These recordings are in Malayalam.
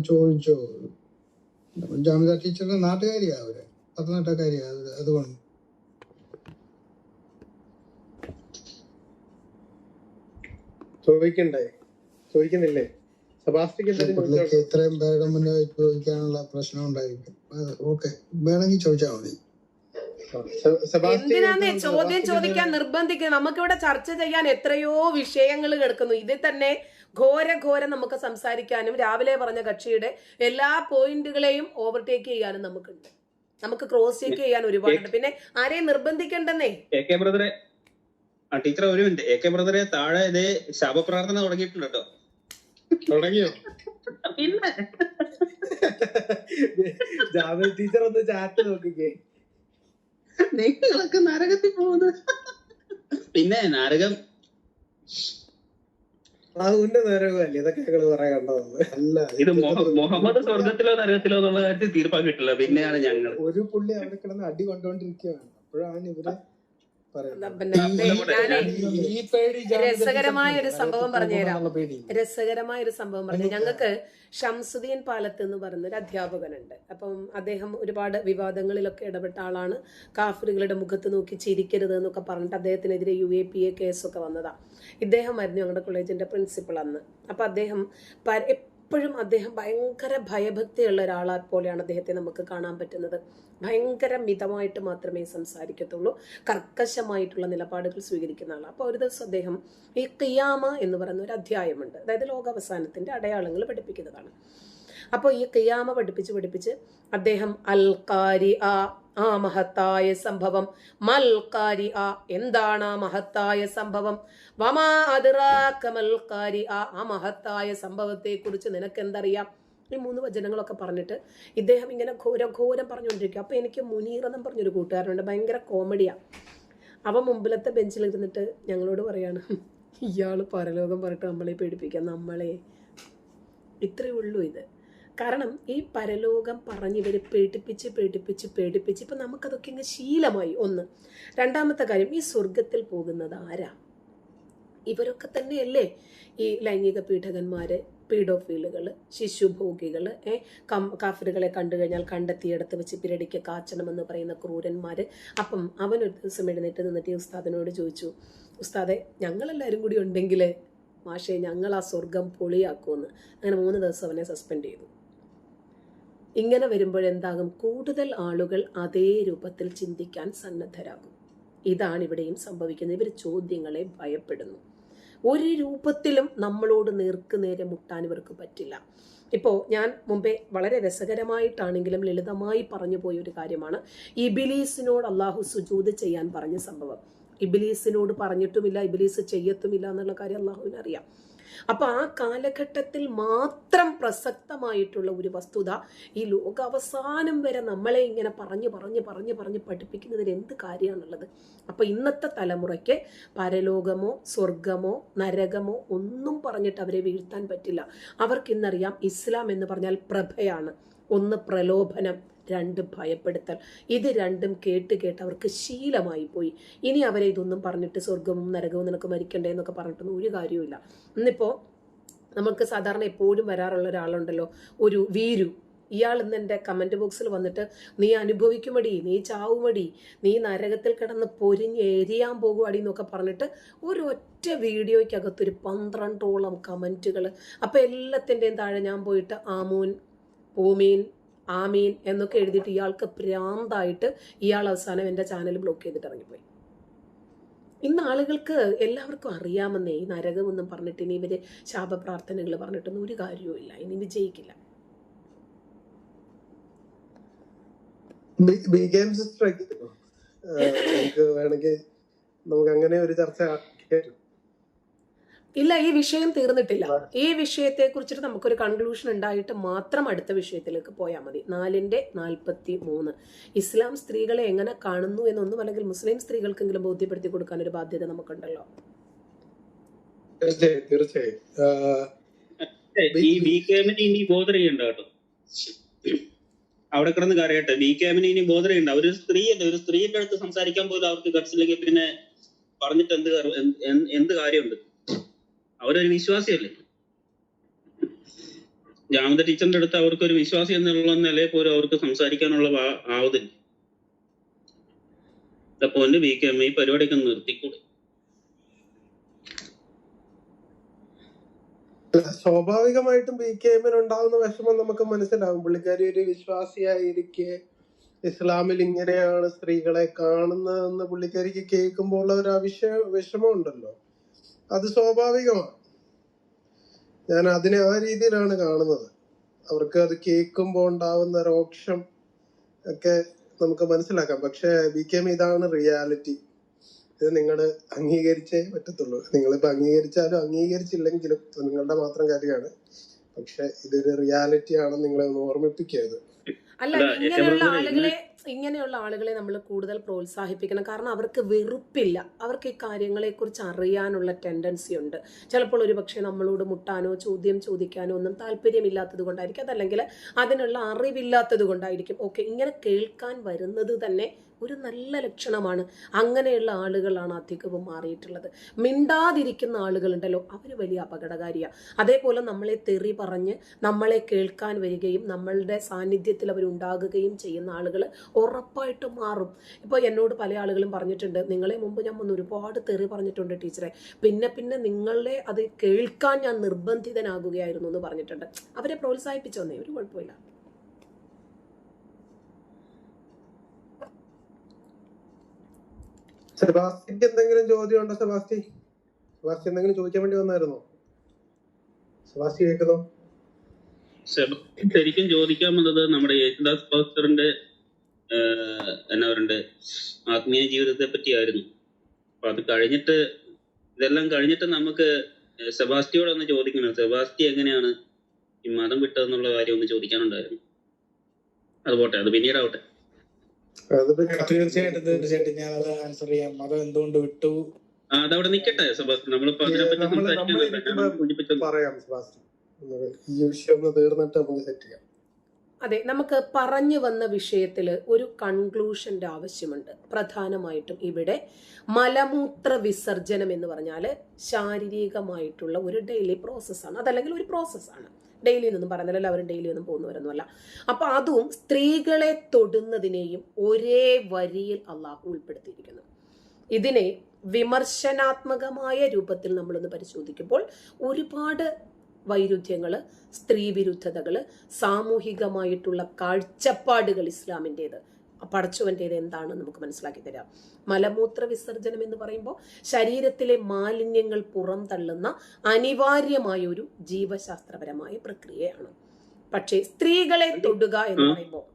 ചോദിച്ചോ. ജാമിദ ടീച്ചറുടെ നാട്ടുകാരിയാ അവര്, പത്തനംതിട്ടക്കാരിയാ. അതുകൊണ്ട് ചോദിക്കുന്നില്ലേ? പുള്ളിക്ക് ഇത്രയും പേരുടെ മുന്നേ ചോദിക്കാനുള്ള പ്രശ്നം ഉണ്ടായിരിക്കും. ഓക്കെ, വേണമെങ്കിൽ ചോദിച്ചാൽ മതി. എന്തിനാന്നേ ചോദ്യം ചോദിക്കാൻ നിർബന്ധിക്കുന്നത്? നമുക്കിവിടെ ചർച്ച ചെയ്യാൻ എത്രയോ വിഷയങ്ങൾ കിടക്കുന്നു. ഇതിൽ തന്നെ ഘോരം നമുക്ക് സംസാരിക്കാനും രാവിലെ പറഞ്ഞ കക്ഷിയുടെ എല്ലാ പോയിന്റുകളെയും ഓവർടേക്ക് ചെയ്യാനും നമുക്കുണ്ട്. നമുക്ക് ക്രോസ് ചെക്ക് ചെയ്യാൻ ഒരുപാടുണ്ട്. പിന്നെ ആരെയും നിർബന്ധിക്കണ്ടെന്നേ. ബ്രദറെ, ടീച്ചർ ഒരു മിനിറ്റ്. AK ബ്രദറെ, താഴെ ഇതേ ശാപപ്രാർത്ഥന തുടങ്ങിയിട്ടുണ്ട് കേട്ടോ. തുടങ്ങിയോ? പിന്നെ ജാമിദ ടീച്ചർ ഒന്ന് ചാറ്റ് നോക്കിക്കേ. നിങ്ങളൊക്കെ നരകത്തിൽ പോകുന്നു. പിന്നെ നരകം അതിന്റെ നരകമല്ലേ ഇതൊക്കെ ഞങ്ങള് പറയാൻ കണ്ടത്. അല്ല, ഇത് മുഹമ്മദ് സ്വർഗത്തിലോ നരകത്തിലോ എന്നുള്ള കാര്യത്തിൽ തീർപ്പാക്കിയിട്ടില്ല. പിന്നെയാണ് ഞങ്ങൾ ഒരു പുള്ളി അവിടെ കിടന്ന് അടി കൊണ്ടുകൊണ്ടിരിക്കുകയാണ്. അപ്പോഴാണ് ഇവര് രസകരമായ ഒരു സംഭവം പറഞ്ഞുതരാം. ഞങ്ങൾക്ക് ഷംസുദ്ദീൻ പാലത്ത് എന്ന് പറയുന്ന ഒരു അധ്യാപകനുണ്ട്. അപ്പം അദ്ദേഹം ഒരുപാട് വിവാദങ്ങളിലൊക്കെ ഇടപെട്ട ആളാണ്. കാഫിറുകളുടെ മുഖത്ത് നോക്കി ചിരിക്കരുത് എന്നൊക്കെ പറഞ്ഞിട്ട് അദ്ദേഹത്തിനെതിരെ UAPA കേസൊക്കെ വന്നതാ. ഇദ്ദേഹമായിരുന്നു ഞങ്ങളുടെ കോളേജിന്റെ പ്രിൻസിപ്പൾ അന്ന്. അപ്പൊ അദ്ദേഹം എപ്പോഴും ഭയങ്കര ഭയഭക്തിയുള്ള ഒരാളെ പോലെയാണ് അദ്ദേഹത്തെ നമുക്ക് കാണാൻ പറ്റുന്നത്. ഭയങ്കര മിതമായിട്ട് മാത്രമേ സംസാരിക്കത്തുള്ളൂ, കർക്കശമായിട്ടുള്ള നിലപാടുകൾ സ്വീകരിക്കുന്ന ആളാണ്. അപ്പോൾ ഒരു ദിവസം അദ്ദേഹം ഈ ഖിയാമ എന്ന് പറയുന്ന ഒരു അധ്യായമുണ്ട്, അതായത് ലോകാവസാനത്തിന്റെ അടയാളങ്ങൾ പഠിപ്പിക്കുന്നതാണ്. അപ്പോൾ ഈ ഖിയാമ പഠിപ്പിച്ച് അദ്ദേഹം അൽക്കാരി ആ മഹത്തായ സംഭവം, മൽക്കാരി എന്താണ് ആ മഹത്തായ സംഭവം, വമാ അദ്റാക മൽക്കാരി ആ മഹത്തായ സംഭവത്തെ കുറിച്ച് നിനക്ക് എന്തറിയാം, ഈ 3 വചനങ്ങളൊക്കെ പറഞ്ഞിട്ട് ഇദ്ദേഹം ഇങ്ങനെ ഘോരം പറഞ്ഞുകൊണ്ടിരിക്കും. അപ്പൊ എനിക്ക് മുനീർ എന്നും പറഞ്ഞൊരു കൂട്ടുകാരനുണ്ട്, ഭയങ്കര കോമഡിയാ. അവൻ മുമ്പിലത്തെ ബെഞ്ചിലിരുന്നിട്ട് ഞങ്ങളോട് പറയാണ്, ഇയാള് പരലോകം പറഞ്ഞിട്ട് നമ്മളെ പേടിപ്പിക്കാം, നമ്മളെ. ഇത്രയേ ഉള്ളൂ ഇത്. കാരണം ഈ പരലോകം പറഞ്ഞ് ഇവര് പേടിപ്പിച്ച് ഇപ്പൊ നമുക്കതൊക്കെ ഇങ്ങ് ശീലമായി. ഒന്ന്. രണ്ടാമത്തെ കാര്യം, ഈ സ്വർഗത്തിൽ പോകുന്നത് ആരാ? ഇവരൊക്കെ തന്നെയല്ലേ ഈ ലൈംഗിക പീഡകന്മാര്, പീഡോഫീലുകള്, ശിശുഭോഗികള്, കാഫിറുകളെ കണ്ടു കഴിഞ്ഞാൽ കണ്ടെത്തിയെടുത്ത് വെച്ച് പിരടിക്ക് കാച്ചണമെന്ന് പറയുന്ന ക്രൂരന്മാര്. അപ്പം അവനൊരു ദിവസം എഴുന്നേറ്റ് നിന്നിട്ട് ഈ ഉസ്താദിനോട് ചോദിച്ചു, ഉസ്താദെ, ഞങ്ങളെല്ലാവരും കൂടി ഉണ്ടെങ്കിൽ മാഷെ ഞങ്ങൾ ആ സ്വർഗം പൊളിയാക്കുമെന്ന്. അങ്ങനെ 3 ദിവസം അവനെ സസ്പെൻഡ് ചെയ്തു. ഇങ്ങനെ വരുമ്പോഴെന്താകും? കൂടുതൽ ആളുകൾ അതേ രൂപത്തിൽ ചിന്തിക്കാൻ സന്നദ്ധരാകും. ഇതാണ് ഇവിടെയും സംഭവിക്കുന്നത്. ഇവർ ചോദ്യങ്ങളെ ഭയപ്പെടുന്നു. ഒരു രൂപത്തിലും നമ്മളോട് നേർക്കുനേരെ മുട്ടാൻ ഇവർക്ക് പറ്റില്ല. ഇപ്പോൾ ഞാൻ മുമ്പേ വളരെ രസകരമായിട്ടാണെങ്കിലും ലളിതമായി പറഞ്ഞു പോയൊരു കാര്യമാണ് ഇബിലീസിനോട് അള്ളാഹു സുജൂദ് ചെയ്യാൻ പറഞ്ഞ സംഭവം. ഇബിലീസിനോട് പറഞ്ഞിട്ടുമില്ല, ഇബിലീസ് ചെയ്യത്തുമില്ല എന്നുള്ള കാര്യം അള്ളാഹുവിന് അറിയാം. അപ്പൊ ആ കാലഘട്ടത്തിൽ മാത്രം പ്രസക്തമായിട്ടുള്ള ഒരു വസ്തുത ഈ ലോകാവസാനം വരെ നമ്മളെ ഇങ്ങനെ പറഞ്ഞ് പഠിപ്പിക്കുന്നതിൽ എന്ത് കാര്യമാണുള്ളത്? അപ്പൊ ഇന്നത്തെ തലമുറയ്ക്ക് പരലോകമോ സ്വർഗമോ നരകമോ ഒന്നും പറഞ്ഞിട്ട് അവരെ വീഴ്ത്താൻ പറ്റില്ല. അവർക്കിന്നറിയാം ഇസ്ലാം എന്ന് പറഞ്ഞാൽ പ്രഭയാണ്. 1 പ്രലോഭനം, 2 ഭയപ്പെടുത്തൽ. ഇത് രണ്ടും കേട്ട് അവർക്ക് ശീലമായി പോയി. ഇനി അവരെ ഇതൊന്നും പറഞ്ഞിട്ട് സ്വർഗവും നരകവും നിനക്ക് മരിക്കണ്ടേ എന്നൊക്കെ പറഞ്ഞിട്ടൊന്നും ഒരു കാര്യമില്ല. ഇന്നിപ്പോൾ നമുക്ക് സാധാരണ എപ്പോഴും വരാറുള്ള ഒരാളുണ്ടല്ലോ, ഒരു വീരു. ഇയാൾ ഇന്ന് എൻ്റെ കമൻറ്റ് ബോക്സിൽ വന്നിട്ട്, നീ അനുഭവിക്കുമടി, നീ ചാവുമടി, നീ നരകത്തിൽ കിടന്ന് പൊരിഞ്ഞ് എരിയാൻ പോകുമടി എന്നൊക്കെ പറഞ്ഞിട്ട് ഒരൊറ്റ വീഡിയോയ്ക്കകത്തൊരു 12ഓളം കമൻറ്റുകൾ. അപ്പം എല്ലാത്തിൻ്റെയും താഴെ ഞാൻ പോയിട്ട് ആമൂൻ, പൂമീൻ, ആമീൻ എന്നൊക്കെ എഴുതിയിട്ട് ഇയാൾക്ക് ഭ്രാന്തായിട്ട് ഇയാൾ അവസാനം എൻ്റെ ചാനൽ ബ്ലോക്ക് ചെയ്തിട്ട് ഇറങ്ങിപ്പോയി. ഇന്ന് ആളുകൾക്ക് എല്ലാവർക്കും അറിയാമെന്നേ ഈ നരകമൊന്നും പറഞ്ഞിട്ട് ഇനി ഇവര് ശാപപ്രാർത്ഥനകൾ പറഞ്ഞിട്ടൊന്നും ഒരു കാര്യവും ഇല്ല, ഇനി വിജയിക്കില്ല. നമുക്ക് അങ്ങനെ ഒരു ചർച്ച ഇല്ല, ഈ വിഷയം തീർന്നിട്ടില്ല. ഈ വിഷയത്തെ കുറിച്ചിട്ട് നമുക്കൊരു കൺക്ലൂഷൻ ഉണ്ടായിട്ട് മാത്രം അടുത്ത വിഷയത്തിലേക്ക് പോയാൽ മതി. 4:43 ഇസ്ലാം സ്ത്രീകളെ എങ്ങനെ കാണുന്നു എന്നൊന്നും, അല്ലെങ്കിൽ മുസ്ലിം സ്ത്രീകൾക്കെങ്കിലും ബോധ്യപ്പെടുത്തി കൊടുക്കാൻ ഒരു ബാധ്യത നമുക്കുണ്ടല്ലോ. തീർച്ചയായും അവിടെ കിടന്ന് കരയട്ടെ. BKM ഇനി ബോധറയുണ്ട്. ഒരു സ്ത്രീയുടെ അടുത്ത് സംസാരിക്കാൻ പോലും അവർക്ക് ഗട്സില്ലെങ്കിൽ പിന്നെ പറഞ്ഞിട്ട് എന്ത് കാര്യമുണ്ട്? അവരൊരു വിശ്വാസിയല്ലേ? ജാമത ടീച്ചറിന്റെ അടുത്ത് അവർക്ക് ഒരു വിശ്വാസി എന്നുള്ള നിലയിൽ പോലും അവർക്ക് സംസാരിക്കാനുള്ള ആവതില്ല. അപ്പൊ VKM ഈ പരിപാടിയൊക്കെ നിർത്തിക്കൂടെ? സ്വാഭാവികമായിട്ടും BKM ഉണ്ടാകുന്ന വിഷമം നമുക്ക് മനസ്സിലാവും. പുള്ളിക്കാരി ഒരു വിശ്വാസിയായിരിക്കെ ഇസ്ലാമിൽ ഇങ്ങനെയാണ് സ്ത്രീകളെ കാണുന്നതെന്ന് പുള്ളിക്കാരിക്ക് കേൾക്കുമ്പോൾ ഉള്ള ഒരു വിഷമം ഉണ്ടല്ലോ, അത് സ്വാഭാവികമാണ്. ഞാൻ അതിനെ ആ രീതിയിലാണ് കാണുന്നത്. അവർക്ക് അത് കേൾക്കുമ്പോൾ ഉണ്ടാവുന്ന രോക്ഷം ഒക്കെ നമുക്ക് മനസ്സിലാക്കാം. പക്ഷെ BKM ഇതാണ് റിയാലിറ്റി. ഇത് നിങ്ങൾ അംഗീകരിച്ചേ പറ്റത്തുള്ളൂ. നിങ്ങളിപ്പോ അംഗീകരിച്ചാലും അംഗീകരിച്ചില്ലെങ്കിലും നിങ്ങളുടെ മാത്രം കാര്യമാണ്. പക്ഷെ ഇതൊരു റിയാലിറ്റി ആണെന്ന് നിങ്ങളെ ഒന്ന് ഓർമ്മിപ്പിക്കരുത്. അല്ല, ഇങ്ങനെയുള്ള ആളുകളെ നമ്മൾ കൂടുതൽ പ്രോത്സാഹിപ്പിക്കണം. കാരണം അവർക്ക് വെറുപ്പില്ല, അവർക്ക് ഈ കാര്യങ്ങളെ കുറിച്ച് അറിയാനുള്ള ടെൻഡൻസി ഉണ്ട്. ചിലപ്പോൾ ഒരു പക്ഷേ നമ്മളോട് മുട്ടാനോ ചോദ്യം ചോദിക്കാനോ ഒന്നും താല്പര്യമില്ലാത്തത് കൊണ്ടായിരിക്കും, അതല്ലെങ്കിൽ അതിനുള്ള അറിവില്ലാത്തത് കൊണ്ടായിരിക്കും. ഓക്കെ, ഇങ്ങനെ കേൾക്കാൻ വരുന്നത് തന്നെ ഒരു നല്ല ലക്ഷണമാണ്. അങ്ങനെയുള്ള ആളുകളാണ് അധികവും മാറിയിട്ടുള്ളത്. മിണ്ടാതിരിക്കുന്ന ആളുകളുണ്ടല്ലോ, അവർ വലിയ അപകടകാരിയാണ്. അതേപോലെ നമ്മളെ തെറി പറഞ്ഞ് നമ്മളെ കേൾക്കാൻ വരികയും നമ്മളുടെ സാന്നിധ്യത്തിൽ അവരുണ്ടാകുകയും ചെയ്യുന്ന ആളുകൾ ഉറപ്പായിട്ടും മാറും. ഇപ്പോൾ എന്നോട് പല ആളുകളും പറഞ്ഞിട്ടുണ്ട്, നിങ്ങളെ മുമ്പ് ഞാൻ വന്ന് ഒരുപാട് തെറി പറഞ്ഞിട്ടുണ്ട് ടീച്ചറെ, പിന്നെ നിങ്ങളെ അത് കേൾക്കാൻ ഞാൻ നിർബന്ധിതനാകുകയായിരുന്നു എന്ന് പറഞ്ഞിട്ടുണ്ട്. അവരെ പ്രോത്സാഹിപ്പിച്ചു വന്നേ, ഒരു കുഴപ്പമില്ല. സെബാസ്റ്റിക്ക് എന്തെങ്കിലും ചോദ്യം ഉണ്ടോ? സെബാസ്റ്റി എന്തെങ്കിലും ചോദിക്കാൻ വേണ്ടി വന്നായിരുന്നോ? സെബാസ്റ്റി കേൾക്കുന്നോ? ശരിക്കും ചോദിക്കാൻ വന്നത് നമ്മുടെ യേശുദാസ് പാസ്റ്ററിന്റെ എന്നാ പറയണ്ടേ ആത്മീയ ജീവിതത്തെ പറ്റിയായിരുന്നു. അപ്പൊ അത് കഴിഞ്ഞിട്ട് ഇതെല്ലാം കഴിഞ്ഞിട്ട് നമുക്ക് സെബാസ്റ്റിയോട് ഒന്ന് ചോദിക്കണം, സെബാസ്റ്റി എങ്ങനെയാണ് ഈ മതം വിട്ടതെന്നുള്ള കാര്യം ഒന്ന് ചോദിക്കാനുണ്ടായിരുന്നു. അത് പോട്ടെ, അത് പിന്നീടാവട്ടെ. തീർച്ചയായിട്ടും ഞാൻ അത് ആൻസർ ചെയ്യാം. മതം എന്തുകൊണ്ട് വിട്ടു അതവിടെ നിക്കട്ടെ സെബാസ്റ്റി, നമ്മളിപ്പോ അതിനെപ്പറ്റി പറയാം. സെബാസ്റ്റി ഈ വിഷയം ഒന്ന് തീർന്നിട്ട് നമുക്ക് സെറ്റ് ചെയ്യാം. അതെ, നമുക്ക് പറഞ്ഞു വന്ന വിഷയത്തിൽ ഒരു കൺക്ലൂഷന്റെ ആവശ്യമുണ്ട്. പ്രധാനമായിട്ടും ഇവിടെ മലമൂത്ര വിസർജനം എന്ന് പറഞ്ഞാൽ ശാരീരികമായിട്ടുള്ള ഒരു ഡെയിലി പ്രോസസ്സാണ്, അതല്ലെങ്കിൽ ഒരു പ്രോസസ്സാണ്. ഡെയിലി എന്നൊന്നും പറയുന്നില്ല, എല്ലാവരും ഡെയിലി ഒന്നും പോകുന്നവരൊന്നുമല്ല. അപ്പൊ അതും സ്ത്രീകളെ തൊടുന്നതിനെയും ഒരേ വരിയിൽ അള്ളാഹു ഉൾപ്പെടുത്തിയിരിക്കുന്നു. ഇതിനെ വിമർശനാത്മകമായ രൂപത്തിൽ നമ്മളൊന്ന് പരിശോധിക്കുമ്പോൾ ഒരുപാട് വൈരുദ്ധ്യങ്ങള്, സ്ത്രീ വിരുദ്ധതകള്, സാമൂഹികമായിട്ടുള്ള കാഴ്ചപ്പാടുകൾ ഇസ്ലാമിൻ്റെത്, പടച്ചവൻ്റേത് എന്താണെന്ന് നമുക്ക് മനസ്സിലാക്കി തരാം. മലമൂത്ര വിസർജനം എന്ന് പറയുമ്പോൾ ശരീരത്തിലെ മാലിന്യങ്ങൾ പുറം തള്ളുന്ന അനിവാര്യമായ ഒരു ജീവശാസ്ത്രപരമായ പ്രക്രിയയാണ്. പക്ഷേ സ്ത്രീകളെ തൊടുക എന്ന് പറയുമ്പോൾ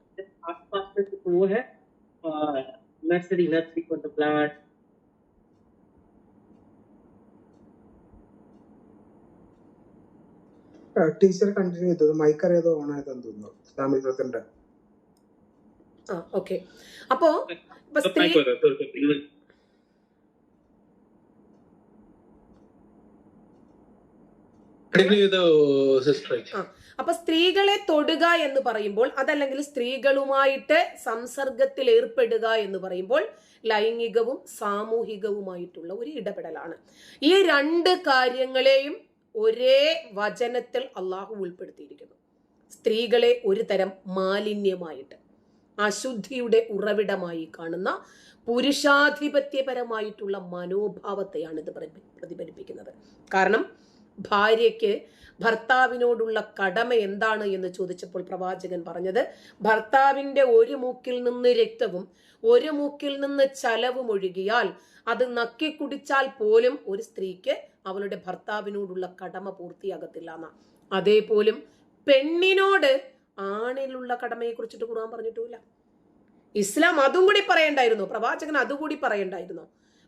ടീച്ചർ കണ്ടിന്യൂ ചെയ്തത് മൈക്ക് അറിയാതെ ഓൺ ആയതെന്ന് തോന്നുന്നു. ഇസ്ലാമികത്തിന്റെ ഓക്കെ. അപ്പോ അപ്പൊ സ്ത്രീകളെ തൊടുക എന്ന് പറയുമ്പോൾ, അതല്ലെങ്കിൽ സ്ത്രീകളുമായിട്ട് സംസർഗത്തിൽ ഏർപ്പെടുക എന്ന് പറയുമ്പോൾ ലൈംഗികവും സാമൂഹികവുമായിട്ടുള്ള ഒരു ഇടപെടലാണ്. ഈ രണ്ട് കാര്യങ്ങളെയും ഒരേ വചനത്തിൽ അള്ളാഹു ഉൾപ്പെടുത്തിയിരിക്കുന്നു. സ്ത്രീകളെ ഒരു തരം മാലിന്യമായിട്ട്, അശുദ്ധിയുടെ ഉറവിടമായി കാണുന്ന പുരുഷാധിപത്യപരമായിട്ടുള്ള മനോഭാവത്തെയാണ് ഇത് പ്രതിഫലിപ്പിക്കുന്നത്. കാരണം ഭാര്യയ്ക്ക് ഭർത്താവിനോടുള്ള കടമ എന്താണ് എന്ന് ചോദിച്ചപ്പോൾ പ്രവാചകൻ പറഞ്ഞത്, ഭർത്താവിന്റെ ഒരു മൂക്കിൽ നിന്ന് രക്തവും ഒരു മൂക്കിൽ നിന്ന് ചലവും ഒഴുകിയാൽ അത് നക്കി കുടിച്ചാൽ പോലും ഒരു സ്ത്രീക്ക് അവളുടെ ഭർത്താവിനോടുള്ള കടമ പൂർത്തിയാകത്തില്ല എന്നാ. അതേപോലും പെണ്ണിനോട് ആണിലുള്ള കടമയെ കുറിച്ചിട്ട് ഖുർആൻ പറഞ്ഞിട്ടില്ല. ഇസ്ലാം അതും കൂടി പറയണ്ടായിരുന്നു, പ്രവാചകൻ അതുകൂടി പറയണ്ടായിരുന്നു.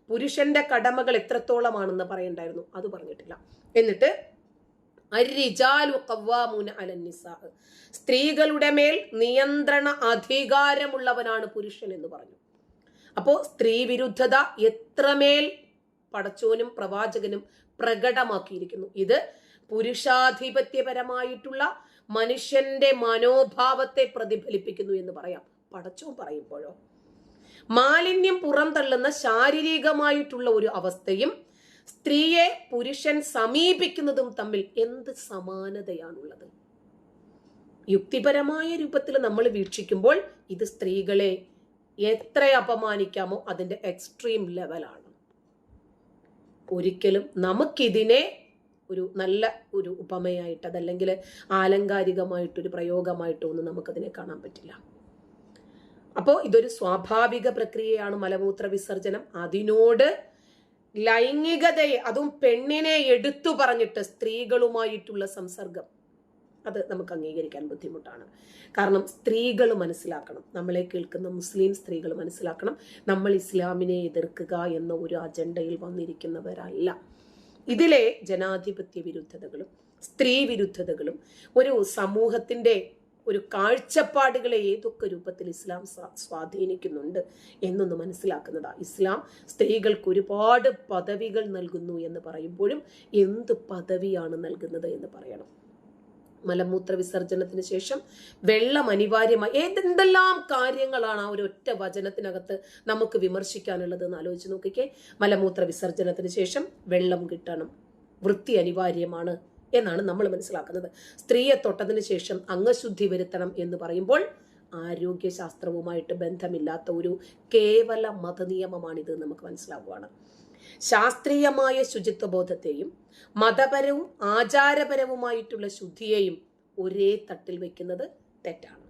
പുരുഷന്റെ കടമകൾ എത്രത്തോളമാണെന്ന് പറയണ്ടായിരുന്നു, അത് പറഞ്ഞിട്ടില്ല. എന്നിട്ട് സ്ത്രീകളുടെ മേൽ നിയന്ത്രണ അധികാരമുള്ളവനാണ് പുരുഷൻ എന്ന് പറഞ്ഞു. അപ്പോ സ്ത്രീ വിരുദ്ധത എത്രമേൽ പടച്ചോനും പ്രവാചകനും പ്രകടമാക്കിയിരിക്കുന്നു. ഇത് പുരുഷാധിപത്യപരമായിട്ടുള്ള മനുഷ്യന്റെ മനോഭാവത്തെ പ്രതിഫലിപ്പിക്കുന്നു എന്ന് പറയാം. പടച്ചോൻ പറയുമ്പോഴോ മാലിന്യം പുറം തള്ളുന്ന ശാരീരികമായിട്ടുള്ള ഒരു അവസ്ഥയും സ്ത്രീയെ പുരുഷൻ സമീപിക്കുന്നതും തമ്മിൽ എന്ത് സമാനതയാണുള്ളത്? യുക്തിപരമായ രൂപത്തിൽ നമ്മൾ വീക്ഷിക്കുമ്പോൾ ഇത് സ്ത്രീകളെ എത്ര അപമാനിക്കാമോ അതിന്റെ എക്സ്ട്രീം ലെവലാണ്. ഒരിക്കലും നമുക്കിതിനെ ഒരു നല്ല ഒരു ഉപമയായിട്ട് അതല്ലെങ്കിൽ ആലങ്കാരികമായിട്ടൊരു പ്രയോഗമായിട്ടോ ഒന്നും നമുക്കതിനെ കാണാൻ പറ്റില്ല. അപ്പോൾ ഇതൊരു സ്വാഭാവിക പ്രക്രിയയാണ് മലമൂത്ര വിസർജനം. അതിനോട് ലൈംഗികതയെ, അതും പെണ്ണിനെ എടുത്തു പറഞ്ഞിട്ട് സ്ത്രീകളുമായിട്ടുള്ള സംസർഗം, അത് നമുക്ക് അംഗീകരിക്കാൻ ബുദ്ധിമുട്ടാണ്. കാരണം സ്ത്രീകൾ മനസ്സിലാക്കണം, നമ്മളെ കേൾക്കുന്ന മുസ്ലിം സ്ത്രീകൾ മനസ്സിലാക്കണം, നമ്മൾ ഇസ്ലാമിനെ എതിർക്കുക എന്ന ഒരു അജണ്ടയിൽ വന്നിരിക്കുന്നവരല്ല. ഇതിലെ ജനാധിപത്യ വിരുദ്ധതകളും സ്ത്രീ വിരുദ്ധതകളും ഒരു സമൂഹത്തിന്റെ ഒരു കാഴ്ചപ്പാടുകളെ ഏതൊക്കെ രൂപത്തിൽ ഇസ്ലാം സ്വാധീനിക്കുന്നുണ്ട് എന്നൊന്ന് മനസ്സിലാക്കുന്നതാ. ഇസ്ലാം സ്ത്രീകൾക്ക് ഒരുപാട് പദവികൾ നൽകുന്നു എന്ന് പറയുമ്പോഴും എന്ത് പദവിയാണ് നൽകുന്നത് എന്ന് പറയണം. മലമൂത്ര വിസർജനത്തിന് ശേഷം വെള്ളം അനിവാര്യമായി, എന്തെല്ലാം കാര്യങ്ങളാണ് ആ ഒരു ഒറ്റ വചനത്തിനകത്ത് നമുക്ക് വിമർശിക്കാനുള്ളത് എന്ന് ആലോചിച്ച് നോക്കിക്കേ. മലമൂത്ര വിസർജനത്തിന് ശേഷം വെള്ളം കിട്ടണം, വൃത്തി അനിവാര്യമാണ് എന്നാണ് നമ്മൾ മനസ്സിലാക്കുന്നത്. സ്ത്രീയെ തൊട്ടതിന് ശേഷം അംഗശുദ്ധി വരുത്തണം എന്ന് പറയുമ്പോൾ ആരോഗ്യശാസ്ത്രവുമായിട്ട് ബന്ധമില്ലാത്ത ഒരു കേവല മതനിയമമാണിത് നമുക്ക് മനസ്സിലാവുകയാണ്. ശാസ്ത്രീയമായ ശുചിത്വബോധത്തെയും മതപരവും ആചാരപരവുമായിട്ടുള്ള ശുദ്ധിയെയും ഒരേ തട്ടിൽ വെക്കുന്നത് തെറ്റാണ്.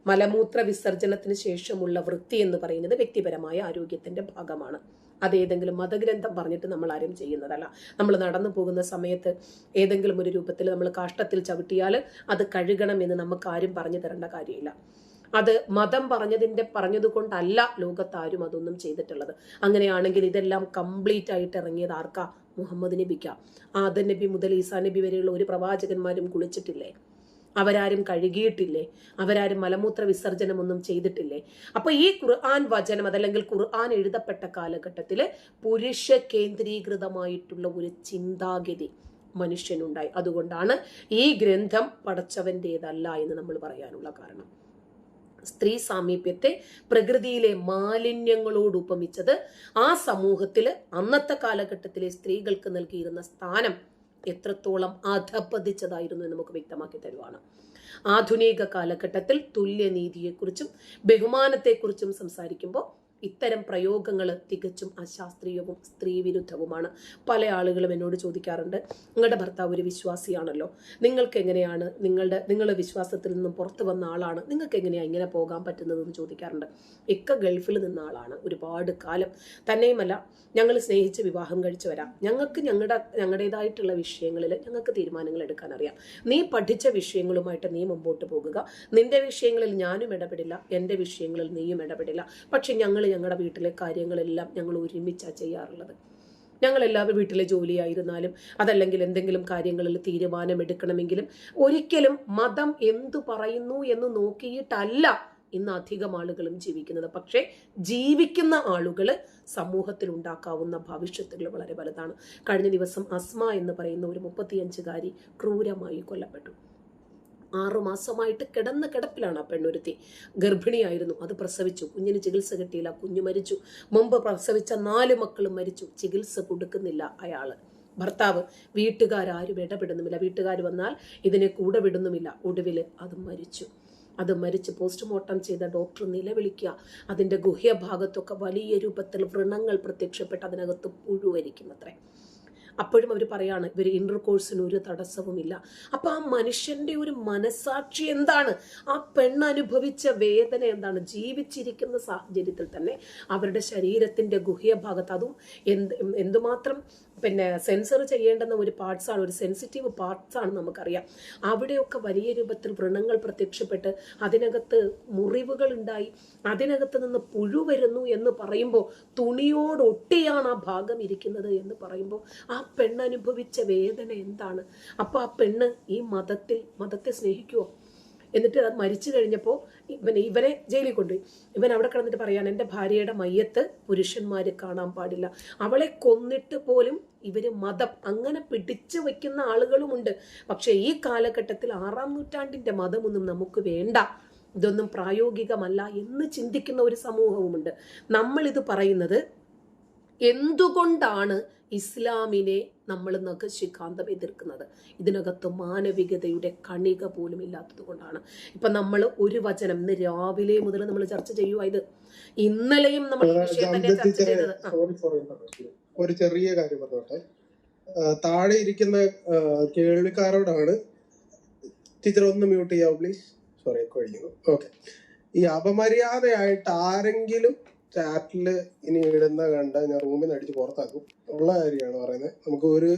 മലമൂത്ര വിസർജനത്തിന് ശേഷമുള്ള വൃത്തി എന്ന് പറയുന്നത് വ്യക്തിപരമായ ആരോഗ്യത്തിന്റെ ഭാഗമാണ്. അതേതെങ്കിലും മതഗ്രന്ഥം പറഞ്ഞിട്ട് നമ്മൾ ആരും ചെയ്യുന്നതല്ല. നമ്മൾ നടന്നു പോകുന്ന സമയത്ത് ഏതെങ്കിലും ഒരു രൂപത്തിൽ നമ്മൾ കാഷ്ടത്തിൽ ചവിട്ടിയാൽ അത് കഴുകണം എന്ന് നമുക്ക് ആരും പറഞ്ഞു തരേണ്ട കാര്യമില്ല. അത് മതം പറഞ്ഞതുകൊണ്ടല്ല ലോകത്താരും അതൊന്നും ചെയ്തിട്ടുള്ളത്. അങ്ങനെയാണെങ്കിൽ ഇതെല്ലാം കംപ്ലീറ്റ് ആയിട്ട് ഇറങ്ങിയത് ആർക്കാ? മുഹമ്മദ് നബിക്കാ. ആദം നബി മുതൽ ഈസാ നബി വരെയുള്ള ഒരു പ്രവാചകന്മാരും കുളിച്ചിട്ടില്ലേ? അവരാരും കഴുകിയിട്ടില്ലേ? അവരാരും മലമൂത്ര വിസർജനം ഒന്നും ചെയ്തിട്ടില്ലേ? അപ്പൊ ഈ ഖുർആൻ വചനം അതല്ലെങ്കിൽ ഖുർആൻ എഴുതപ്പെട്ട കാലഘട്ടത്തില് പുരുഷ കേന്ദ്രീകൃതമായിട്ടുള്ള ഒരു ചിന്താഗതി മനുഷ്യനുണ്ടായി. അതുകൊണ്ടാണ് ഈ ഗ്രന്ഥം പടച്ചവന്റേതല്ല എന്ന് നമ്മൾ പറയാനുള്ള കാരണം. സ്ത്രീ സാമീപ്യത്തെ പ്രകൃതിയിലെ മാലിന്യങ്ങളോട് ഉപമിച്ചത് ആ സമൂഹത്തില് അന്നത്തെ കാലഘട്ടത്തിലെ സ്ത്രീകൾക്ക് നൽകിയിരുന്ന സ്ഥാനം എത്രത്തോളം അധപ്പതിച്ചതായിരുന്നു എന്ന് നമുക്ക് വ്യക്തമാക്കി തരുവാണ്. ആധുനിക കാലഘട്ടത്തിൽ തുല്യനീതിയെക്കുറിച്ചും ബഹുമാനത്തെക്കുറിച്ചും സംസാരിക്കുമ്പോൾ ഇത്തരം പ്രയോഗങ്ങൾ തികച്ചും അശാസ്ത്രീയവും സ്ത്രീവിരുദ്ധവുമാണ്. പല ആളുകളും എന്നോട് ചോദിക്കാറുണ്ട്, നിങ്ങളുടെ ഭർത്താവ് ഒരു വിശ്വാസിയാണല്ലോ, നിങ്ങൾക്ക് എങ്ങനെയാണ് നിങ്ങളുടെ വിശ്വാസത്തിൽ നിന്നും പുറത്തു വന്ന ആളാണ്, നിങ്ങൾക്ക് എങ്ങനെയാണ് ഇങ്ങനെ പോകാൻ പറ്റുന്നതെന്ന് ചോദിക്കാറുണ്ട്. ഇക്ക ഗൾഫിൽ നിന്ന ആളാണ് ഒരുപാട് കാലം. തന്നെയുമല്ല, ഞങ്ങൾ സ്നേഹിച്ച് വിവാഹം കഴിച്ചവരാ. ഞങ്ങൾക്ക് ഞങ്ങളുടേതായിട്ടുള്ള വിഷയങ്ങളിൽ ഞങ്ങൾക്ക് തീരുമാനങ്ങൾ എടുക്കാൻ അറിയാം. നീ പഠിച്ച വിഷയങ്ങളുമായിട്ട് നീ മുമ്പോട്ട് പോകുക. നിന്റെ വിഷയങ്ങളിൽ ഞാനും ഇടപെടില്ല, എൻ്റെ വിഷയങ്ങളിൽ നീയും ഇടപെടില്ല. പക്ഷെ ഞങ്ങളുടെ വീട്ടിലെ കാര്യങ്ങളെല്ലാം ഞങ്ങൾ ഒരുമിച്ചാണ് ചെയ്യാറുള്ളത്. ഞങ്ങളെല്ലാവരും വീട്ടിലെ ജോലിയായിരുന്നാലും അതല്ലെങ്കിൽ എന്തെങ്കിലും കാര്യങ്ങളിൽ തീരുമാനമെടുക്കണമെങ്കിലും ഒരിക്കലും മതം എന്തു പറയുന്നു എന്ന് നോക്കിയിട്ടല്ല ഇന്ന് അധികം ആളുകളും ജീവിക്കുന്നത്. പക്ഷേ ജീവിക്കുന്ന ആളുകൾ സമൂഹത്തിൽ ഉണ്ടാക്കാവുന്ന ഭവിഷ്യത്തുകൾ വളരെ വലുതാണ്. കഴിഞ്ഞ ദിവസം അസ്മ എന്ന് പറയുന്ന ഒരു 35-കാരി ക്രൂരമായി കൊല്ലപ്പെട്ടു. 6 മാസമായിട്ട് കിടപ്പിലാണ് ആ പെണ്ണൊരുത്തി. ഗർഭിണിയായിരുന്നു, അത് പ്രസവിച്ചു. കുഞ്ഞിന് ചികിത്സ കിട്ടിയില്ല, കുഞ്ഞു മരിച്ചു. മുമ്പ് പ്രസവിച്ച 4 മക്കളും മരിച്ചു. ചികിത്സ കൊടുക്കുന്നില്ല അയാള്. ഭർത്താവ്, വീട്ടുകാരും ഇടപെടുന്നുമില്ല. വീട്ടുകാർ വന്നാൽ ഇതിനെ കൂടെ വിടുന്നുമില്ല. ഒടുവിൽ അത് മരിച്ച് പോസ്റ്റ്മോർട്ടം ചെയ്ത ഡോക്ടർ നിലവിളിക്കുക. അതിൻ്റെ ഗുഹ്യഭാഗത്തൊക്കെ വലിയ രൂപത്തിൽ വ്രണങ്ങൾ പ്രത്യക്ഷപ്പെട്ട് അതിനകത്ത് പുഴുവരിക്കുന്നത്രേ. അപ്പോഴും അവർ പറയാണ് ഇവർ ഇന്റർകോഴ്സിന് ഒരു തടസ്സവുമില്ല. അപ്പൊ ആ മനുഷ്യന്റെ ഒരു മനസാക്ഷി എന്താണ്? ആ പെണ്ണനുഭവിച്ച വേദന എന്താണ്? ജീവിച്ചിരിക്കുന്ന സാഹചര്യത്തിൽ തന്നെ അവരുടെ ശരീരത്തിന്റെ ഗുഹ്യഭാഗത്ത്, അതും എന്തുമാത്രം സെൻസർ ചെയ്യേണ്ടുന്ന ഒരു പാർട്സാണ്, ഒരു സെൻസിറ്റീവ് പാർട്സാണ് നമുക്കറിയാം. അവിടെയൊക്കെ വലിയ രൂപത്തിൽ വ്രണങ്ങൾ പ്രത്യക്ഷപ്പെട്ട് അതിനകത്ത് മുറിവുകൾ ഉണ്ടായി, അതിനകത്ത് നിന്ന് പുഴു വരുന്നു എന്ന് പറയുമ്പോൾ, തുണിയോടൊട്ടിയാണ് ആ ഭാഗം ഇരിക്കുന്നത് എന്ന് പറയുമ്പോൾ ആ പെണ്ണനുഭവിച്ച വേദന എന്താണ്? അപ്പൊ ആ പെണ്ണ് ഈ മതത്തെ സ്നേഹിക്കുവോ? എന്നിട്ട് അത് മരിച്ചു കഴിഞ്ഞപ്പോൾ ഇവനെ ജയിലിൽ കൊണ്ടുപോയി. ഇവൻ അവിടെ കിടന്നിട്ട് പറയാണ്, എൻ്റെ ഭാര്യയുടെ മയ്യത്ത് പുരുഷന്മാര് കാണാൻ പാടില്ല. അവളെ കൊന്നിട്ട് പോലും ഇവര് മതം അങ്ങനെ പിടിച്ചു വെക്കുന്ന ആളുകളുമുണ്ട്. പക്ഷെ ഈ കാലഘട്ടത്തിൽ 6-ാം നൂറ്റാണ്ടിന്റെ മതമൊന്നും നമുക്ക് വേണ്ട, ഇതൊന്നും പ്രായോഗികമല്ല എന്ന് ചിന്തിക്കുന്ന ഒരു സമൂഹവുമുണ്ട്. നമ്മളിത് പറയുന്നത് എന്തുകൊണ്ടാണ് ഇസ്ലാമിനെ നമ്മൾ നഖശിഖാന്തം എതിർക്കുന്നത്. ഇതിനകത്ത് മാനവികതയുടെ കണിക പോലും ഇല്ലാത്തത് കൊണ്ടാണ്. ഇപ്പം നമ്മൾ ഒരു വചനം ഇന്ന് രാവിലെ മുതൽ നമ്മൾ ചർച്ച ചെയ്യുക. ഇത് ഇന്നലെയും നമ്മൾ ഈ വിഷയം തന്നെ ചർച്ച ചെയ്തത്. ഒരു ചെറിയ കാര്യം പറഞ്ഞോട്ടെ. താഴെ ഇരിക്കുന്ന കേൾവിക്കാരോടാണ്. ടീച്ചർ ഒന്ന് മ്യൂട്ട് ചെയ്യാവോ പ്ലീസ്? സോറി, കഴിഞ്ഞു. ഓക്കെ. ഈ അപമര്യാദയായിട്ട് ആരെങ്കിലും ചാറ്റില് ഇനി ഇടുന്ന കണ്ട ഞാൻ റൂമിൽ നിന്ന് അടിച്ച് പുറത്താക്കും. ഉള്ള കാര്യമാണ് പറയുന്നത്. നമുക്ക് ഒരു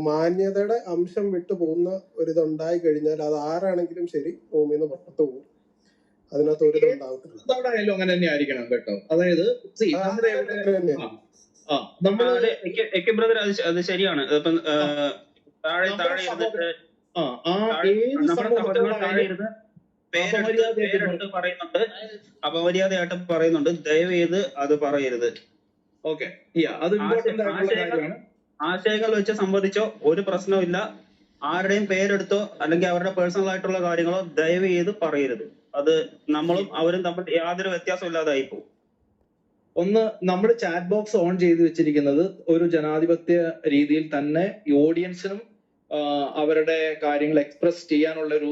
മാന്യതയുടെ അംശം വിട്ടു പോകുന്ന ഒരിതുണ്ടായി കഴിഞ്ഞാൽ അത് ആരാണെങ്കിലും ശരി റൂമിൽ നിന്ന് പുറത്തു പോകും. അതിനകത്ത് ഒരു ഇതുണ്ടാവത്തില്ല. അങ്ങനെ തന്നെ ആയിരിക്കണം കേട്ടോ. അതായത് ബ്രദർ അത് ശരിയാണ്. ഇപ്പം താഴെ ഇരുന്നിട്ട് പേരെടുത്ത് പറയുന്നുണ്ട്, അപമര്യാദയായിട്ട് പറയുന്നുണ്ട്. ദയവ് ചെയ്ത് അത് പറയരുത്. ഓക്കെ, അത് ആശയങ്ങൾ വെച്ച് സംവദിച്ചോ, ഒരു പ്രശ്നവും. ആരുടെയും പേരെടുത്തോ അല്ലെങ്കിൽ അവരുടെ പേഴ്സണൽ ആയിട്ടുള്ള കാര്യങ്ങളോ ദയവ് ചെയ്ത് പറയരുത്. അത് നമ്മളും അവരും തമ്മിൽ യാതൊരു വ്യത്യാസം ഇല്ലാതായി പോകും. ഒന്ന്, നമ്മൾ ചാറ്റ് ബോക്സ് ഓൺ ചെയ്ത് വെച്ചിരിക്കുന്നത് ഒരു ജനാധിപത്യ രീതിയിൽ തന്നെ ഓഡിയൻസിനും അവരുടെ കാര്യങ്ങൾ എക്സ്പ്രസ് ചെയ്യാനുള്ള ഒരു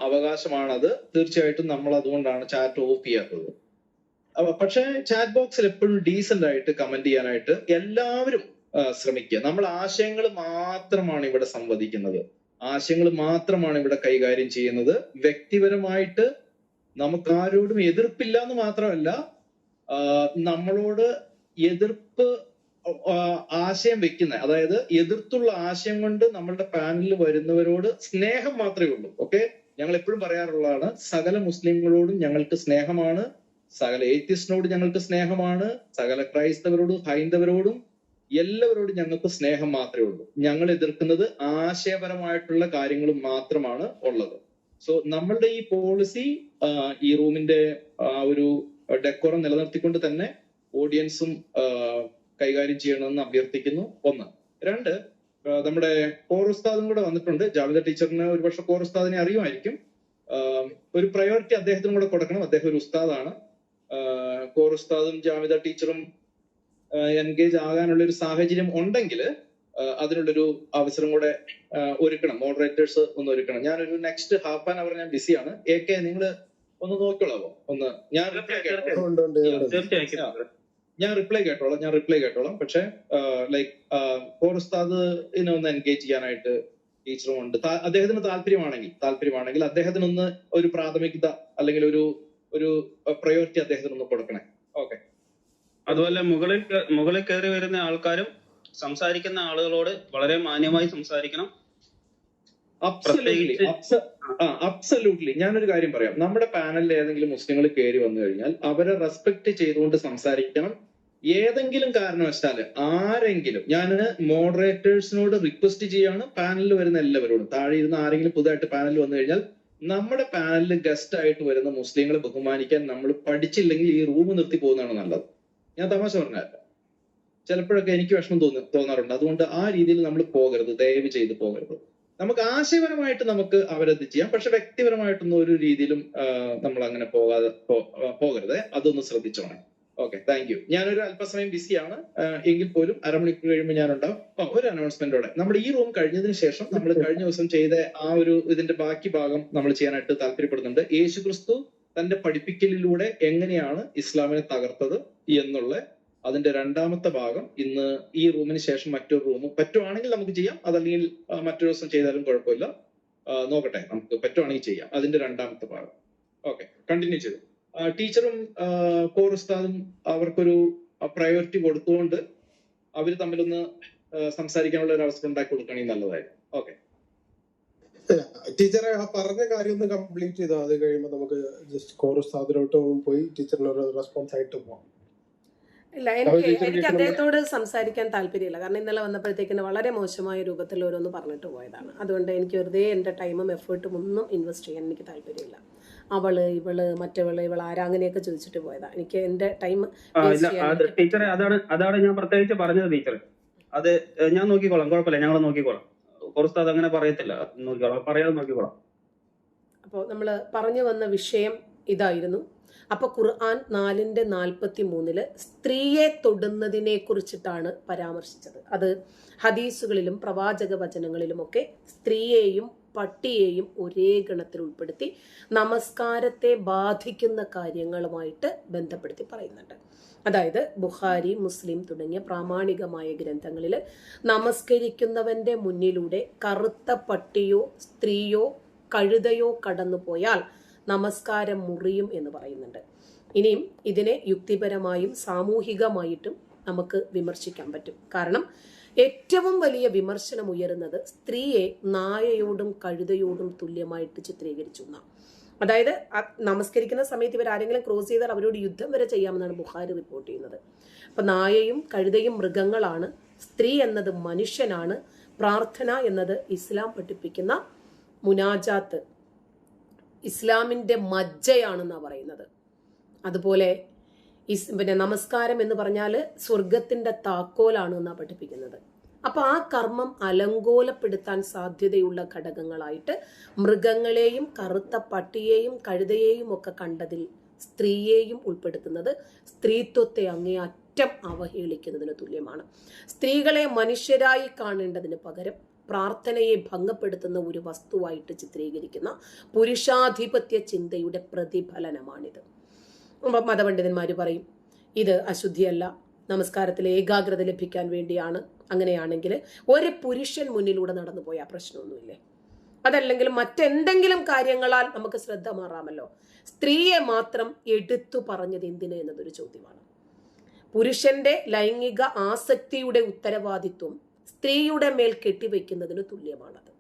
അവകാശമാണത്. തീർച്ചയായിട്ടും നമ്മൾ അതുകൊണ്ടാണ് ചാറ്റ് ഓഫ് ചെയ്യാത്തത്. പക്ഷെ ചാറ്റ് ബോക്സിൽ എപ്പോഴും ഡീസന്റ് ആയിട്ട് കമന്റ് ചെയ്യാനായിട്ട് എല്ലാവരും ശ്രമിക്കുക. നമ്മൾ ആശയങ്ങൾ മാത്രമാണ് ഇവിടെ സംവദിക്കുന്നത്, ആശയങ്ങൾ മാത്രമാണ് ഇവിടെ കൈകാര്യം ചെയ്യുന്നത്. വ്യക്തിപരമായിട്ട് നമുക്ക് ആരോടും എതിർപ്പില്ല എന്ന് മാത്രമല്ല, നമ്മളോട് എതിർപ്പ് ആശയം വെക്കുന്ന, അതായത് എതിർത്തുള്ള ആശയം കൊണ്ട് നമ്മളുടെ പാനലിൽ വരുന്നവരോട് സ്നേഹം മാത്രമേ ഉള്ളൂ. ഓക്കെ, ഞങ്ങൾ എപ്പോഴും പറയാറുള്ളതാണ്, സകല മുസ്ലിങ്ങളോടും ഞങ്ങൾക്ക് സ്നേഹമാണ്, സകല ഏത്യസ്റ്റിനോട് ഞങ്ങൾക്ക് സ്നേഹമാണ്, സകല ക്രൈസ്തവരോടും ഹൈന്ദവരോടും എല്ലാവരോടും ഞങ്ങൾക്ക് സ്നേഹം മാത്രമേ ഉള്ളൂ. ഞങ്ങൾ എതിർക്കുന്നത് ആശയപരമായിട്ടുള്ള കാര്യങ്ങളും മാത്രമാണ് ഉള്ളത്. സോ നമ്മളുടെ ഈ പോളിസി ഈ റൂമിന്റെ ഒരു ഡെക്കോറം നിലനിർത്തിക്കൊണ്ട് തന്നെ ഓഡിയൻസും കൈകാര്യം ചെയ്യണമെന്ന് അഭ്യർത്ഥിക്കുന്നു. ഒന്ന്. രണ്ട്, നമ്മുടെ കോർ ഉസ്താദും കൂടെ വന്നിട്ടുണ്ട്. ജാവിദ ടീച്ചറിന് ഒരുപക്ഷെ കോർ ഉസ്താദിനെ അറിയുമായിരിക്കും. ഒരു പ്രയോറിറ്റി അദ്ദേഹത്തിനും കൂടെ കൊടുക്കണം. അദ്ദേഹം ഒരു ഉസ്താദാണ്. കോർ ഉസ്താദും ജാവിദ ടീച്ചറും എൻഗേജ് ആകാനുള്ള ഒരു സാഹചര്യം ഉണ്ടെങ്കിൽ അതിനുള്ളൊരു അവസരം കൂടെ ഒരുക്കണം. മോഡറേറ്റേഴ്സ് ഒന്ന് ഒരുക്കണം. ഞാനൊരു നെക്സ്റ്റ് ഹാഫ് ആൻ അവർ ഞാൻ ബിസിയാണ്. AK നിങ്ങൾ ഒന്ന് നോക്കിക്കോളാവോ? ഒന്ന് ഞാൻ റിപ്ലൈ കേട്ടോളാം. പക്ഷെ ലൈക്ക് കോർ ഉസ്താദിനെ ഒന്ന് എൻഗേജ് ചെയ്യാനായിട്ട് ടീച്ചറും ഉണ്ട്. അദ്ദേഹത്തിന് താല്പര്യമാണെങ്കിൽ അദ്ദേഹത്തിനൊന്ന് ഒരു പ്രാഥമികത അല്ലെങ്കിൽ ഒരു പ്രയോറിറ്റി അദ്ദേഹത്തിനൊന്ന് കൊടുക്കണേ. ഓക്കെ. അതുപോലെ മുകളിൽ കയറി വരുന്ന ആൾക്കാരും സംസാരിക്കുന്ന ആളുകളോട് വളരെ മാന്യമായി സംസാരിക്കണം. അബ്സല്യൂട്ട്ലി. ഞാനൊരു കാര്യം പറയാം. നമ്മുടെ പാനലിൽ ഏതെങ്കിലും മുസ്ലിങ്ങൾ കയറി വന്നു കഴിഞ്ഞാൽ അവരെ റെസ്പെക്ട് ചെയ്തുകൊണ്ട് സംസാരിക്കണം. ഏതെങ്കിലും കാരണവശാല് ആരെങ്കിലും, ഞാൻ മോഡറേറ്റേഴ്സിനോട് റിക്വസ്റ്റ് ചെയ്യാണ്, പാനലിൽ വരുന്ന എല്ലാവരോടും, താഴെ ഇരുന്ന് ആരെങ്കിലും പുതുതായിട്ട് പാനലിൽ വന്നു കഴിഞ്ഞാൽ നമ്മുടെ പാനലിൽ ഗസ്റ്റ് ആയിട്ട് വരുന്ന മുസ്ലിങ്ങളെ ബഹുമാനിക്കാൻ നമ്മൾ പഠിച്ചില്ലെങ്കിൽ ഈ റൂം നിർത്തി പോകുന്നതാണ് നല്ലത്. ഞാൻ തമാശ പറഞ്ഞല്ല, ചിലപ്പോഴൊക്കെ എനിക്ക് വിഷമം തോന്നാറുണ്ട്. അതുകൊണ്ട് ആ രീതിയിൽ നമ്മൾ പോകരുത്, ദയവ് ചെയ്ത് പോകരുത്. നമുക്ക് ആശയപരമായിട്ട് നമുക്ക് അവരത് ചെയ്യാം, പക്ഷെ വ്യക്തിപരമായിട്ടൊന്നും ഒരു രീതിയിലും നമ്മൾ അങ്ങനെ പോകരുത്. അതൊന്ന് ശ്രദ്ധിച്ചോണം. Okay, thank you. ഞാനൊരു അല്പസമയം ബിസിയാണ്, എങ്കിൽ പോലും അരമണിക്കൂർ കഴിയുമ്പോൾ ഞാനുണ്ടാവും. ഒരു അനൗൺസ്മെന്റോടെ നമ്മുടെ ഈ റൂം കഴിഞ്ഞതിന് ശേഷം നമ്മൾ കഴിഞ്ഞ ദിവസം ചെയ്ത ആ ഒരു ഇതിന്റെ ബാക്കി ഭാഗം നമ്മൾ ചെയ്യാനായിട്ട് താല്പര്യപ്പെടുന്നുണ്ട്. യേശുക്രിസ്തു തന്റെ പഠിപ്പിക്കലിലൂടെ എങ്ങനെയാണ് ഇസ്ലാമിനെ തകർത്തത് എന്നുള്ള അതിന്റെ രണ്ടാമത്തെ ഭാഗം ഇന്ന് ഈ റൂമിന് ശേഷം മറ്റൊരു റൂം പറ്റുവാണെങ്കിൽ നമുക്ക് ചെയ്യാം, അതല്ലെങ്കിൽ മറ്റൊരു ദിവസം ചെയ്താലും കുഴപ്പമില്ല. നോക്കട്ടെ, നമുക്ക് പറ്റുവാണെങ്കിൽ ചെയ്യാം. അതിന്റെ രണ്ടാമത്തെ ഭാഗം. ഓക്കെ, കണ്ടിന്യൂ ചെയ്തു. ടീച്ചറും കോർ ഉസ്താദും അവർക്കൊരു പ്രയോറിറ്റി കൊടുത്തുകൊണ്ട് അവർ തമ്മിലൊന്ന് സംസാരിക്കാനുള്ള ഒരു അവസരം ഉണ്ടാക്കി കൊടുക്കുകയാണെങ്കിൽ നല്ലതായിരുന്നു. ഓക്കെ ടീച്ചറെ, ആ പറഞ്ഞ കാര്യം ഒന്ന് കംപ്ലീറ്റ് ചെയ്തോ. അത് കഴിയുമ്പോൾ നമുക്ക് ജസ്റ്റ് കോർ ഉസ്താദിലോട്ട് പോയി ടീച്ചറിനൊരു റെസ്പോൺസ് ആയിട്ട് പോവാം. ഇല്ല, എനിക്ക് അദ്ദേഹത്തോട് സംസാരിക്കാൻ താല്പര്യമില്ല. കാരണം ഇന്നലെ വന്നപ്പോഴത്തേക്കിന് വളരെ മോശമായ രൂപത്തിൽ ഓരോന്ന് പറഞ്ഞിട്ട് പോയതാണ്. അതുകൊണ്ട് എനിക്ക് വെറുതെ എൻ്റെ ടൈമും എഫേർട്ടും ഒന്നും ഇൻവെസ്റ്റ് ചെയ്യാൻ എനിക്ക് താല്പര്യമില്ല. ഇവള് മറ്റവള് ആരാ അങ്ങനെയൊക്കെ ചോദിച്ചിട്ട് പോയതാ. എനിക്ക് എൻ്റെ ടൈം ടീച്ചറെ, അതാണ് ഞാൻ പ്രത്യേകിച്ച് പറഞ്ഞത്. ടീച്ചർ അത് ഞാൻ നോക്കിക്കോളാം, കുഴപ്പമില്ല, ഞങ്ങൾ നോക്കിക്കോളാം. കുറച്ച് അത് അങ്ങനെ പറയത്തില്ല, നോക്കിക്കോളാം, പറയാതെ നോക്കിക്കോളാം. അപ്പോൾ നമ്മൾ പറഞ്ഞു വന്ന വിഷയം ഇതായിരുന്നു. അപ്പൊ ഖുർആൻ 4:43 സ്ത്രീയെ തൊടുന്നതിനെ കുറിച്ചിട്ടാണ് പരാമർശിച്ചത്. അത് ഹദീസുകളിലും പ്രവാചക വചനങ്ങളിലുമൊക്കെ സ്ത്രീയെയും പട്ടിയെയും ഒരേ ഗണത്തിൽ ഉൾപ്പെടുത്തി നമസ്കാരത്തെ ബാധിക്കുന്ന കാര്യങ്ങളുമായിട്ട് ബന്ധപ്പെടുത്തി പറയുന്നുണ്ട്. അതായത് ബുഖാരി, മുസ്ലിം തുടങ്ങിയ പ്രാമാണികമായ ഗ്രന്ഥങ്ങളിൽ നമസ്കരിക്കുന്നവന്റെ മുന്നിലൂടെ കറുത്ത പട്ടിയോ സ്ത്രീയോ കഴുതയോ കടന്നു പോയാൽ നമസ്കാരം മുറിയും എന്ന് പറയുന്നുണ്ട്. ഇനിയും ഇതിനെ യുക്തിപരമായും സാമൂഹികമായിട്ടും നമുക്ക് വിമർശിക്കാൻ പറ്റും. കാരണം ഏറ്റവും വലിയ വിമർശനം ഉയരുന്നത് സ്ത്രീയെ നായയോടും കഴുതയോടും തുല്യമായിട്ട് ചിത്രീകരിച്ചു എന്നാണ്. അതായത് നമസ്കരിക്കുന്ന സമയത്ത് ഇവർ ആരെങ്കിലും ക്രോസ് ചെയ്താൽ അവരോട് യുദ്ധം വരെ ചെയ്യാമെന്നാണ് ബുഖാരി റിപ്പോർട്ട് ചെയ്യുന്നത്. അപ്പൊ നായയും കഴുതയും മൃഗങ്ങളാണ്, സ്ത്രീ എന്നത് മനുഷ്യനാണ്, പ്രാർത്ഥന എന്നത് ഇസ്ലാം പഠിപ്പിക്കുന്ന മുനാജാത്ത് ഇസ്ലാമിന്റെ മജ്ജയാണെന്നാണ് പറയുന്നത്. അതുപോലെ നമസ്കാരം എന്ന് പറഞ്ഞാൽ സ്വർഗത്തിന്റെ താക്കോലാണ് എന്നാണ് പഠിപ്പിക്കുന്നത്. അപ്പൊ ആ കർമ്മം അലങ്കോലപ്പെടുത്താൻ സാധ്യതയുള്ള ഘടകങ്ങളായിട്ട് മൃഗങ്ങളെയും കറുത്ത പട്ടിയെയും കഴുതയെയും ഒക്കെ കണ്ടതിൽ സ്ത്രീയെയും ഉൾപ്പെടുത്തുന്നത് സ്ത്രീത്വത്തെ അങ്ങേയറ്റം അവഹേളിക്കുന്നതിന് തുല്യമാണ്. സ്ത്രീകളെ മനുഷ്യരായി കാണേണ്ടതിന് പകരം പ്രാർത്ഥനയെ ഭംഗപ്പെടുത്തുന്ന ഒരു വസ്തുവായിട്ട് ചിത്രീകരിക്കുന്ന പുരുഷാധിപത്യ ചിന്തയുടെ പ്രതിഫലനമാണിത്. മതപണ്ഡിതന്മാർ പറയും ഇത് അശുദ്ധിയല്ല, നമസ്കാരത്തിലെ ഏകാഗ്രത ലഭിക്കാൻ വേണ്ടിയാണ്. അങ്ങനെയാണെങ്കിൽ ഒരു പുരുഷൻ മുന്നിലൂടെ നടന്നു പോയാൽ പ്രശ്നമൊന്നുമില്ലേ? അതല്ലെങ്കിൽ മറ്റെന്തെങ്കിലും കാര്യങ്ങളാൽ നമുക്ക് ശ്രദ്ധ മാറാമല്ലോ. സ്ത്രീയെ മാത്രം എടുത്തു പറഞ്ഞത് എന്തിന് എന്നതൊരു ചോദ്യമാണ്. പുരുഷന്റെ ലൈംഗിക ആസക്തിയുടെ ഉത്തരവാദിത്വം സ്ത്രീയുടെ മേൽ കെട്ടിവെക്കുന്നതിന് തുല്യമാണത്.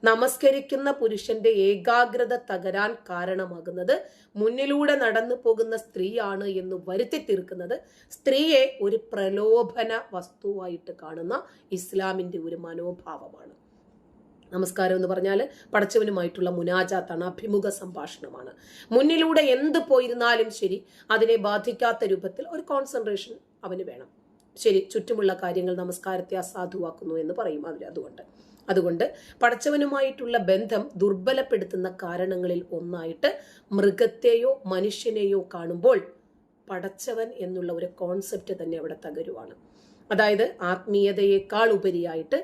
നമസ്കരിക്കുന്ന പുരുഷന്റെ ഏകാഗ്രത തകരാൻ കാരണമാകുന്നത് മുന്നിലൂടെ നടന്നു പോകുന്ന സ്ത്രീയാണ് എന്ന് വരുത്തി തീർക്കുന്നത് സ്ത്രീയെ ഒരു പ്രലോഭന വസ്തുവായിട്ട് കാണുന്ന ഇസ്ലാമിന്റെ ഒരു മനോഭാവമാണ്. നമസ്കാരം എന്ന് പറഞ്ഞാൽ പടച്ചവനുമായിട്ടുള്ള മുനാജാത്താണ്, അഭിമുഖ സംഭാഷണമാണ്. മുന്നിലൂടെ എന്ത് പോയിരുന്നാലും ശരി അതിനെ ബാധിക്കാത്ത രൂപത്തിൽ ഒരു കോൺസെൻട്രേഷൻ അവന് വേണം. ശരി, ചുറ്റുമുള്ള കാര്യങ്ങൾ നമസ്കാരത്തെ അസാധുവാക്കുന്നു എന്ന് പറയും അവർ. അതുകൊണ്ട് പടച്ചവനുമായിട്ടുള്ള ബന്ധം ദുർബലപ്പെടുത്തുന്ന കാരണങ്ങളിൽ ഒന്നായിട്ട് മൃഗത്തെയോ മനുഷ്യനെയോ കാണുമ്പോൾ പടച്ചവൻ എന്നുള്ള ഒരു കോൺസെപ്റ്റ് തന്നെ അവിടെ തകരുവാണ്. അതായത് ആത്മീയതയേക്കാൾ ഉപരിയായിട്ട്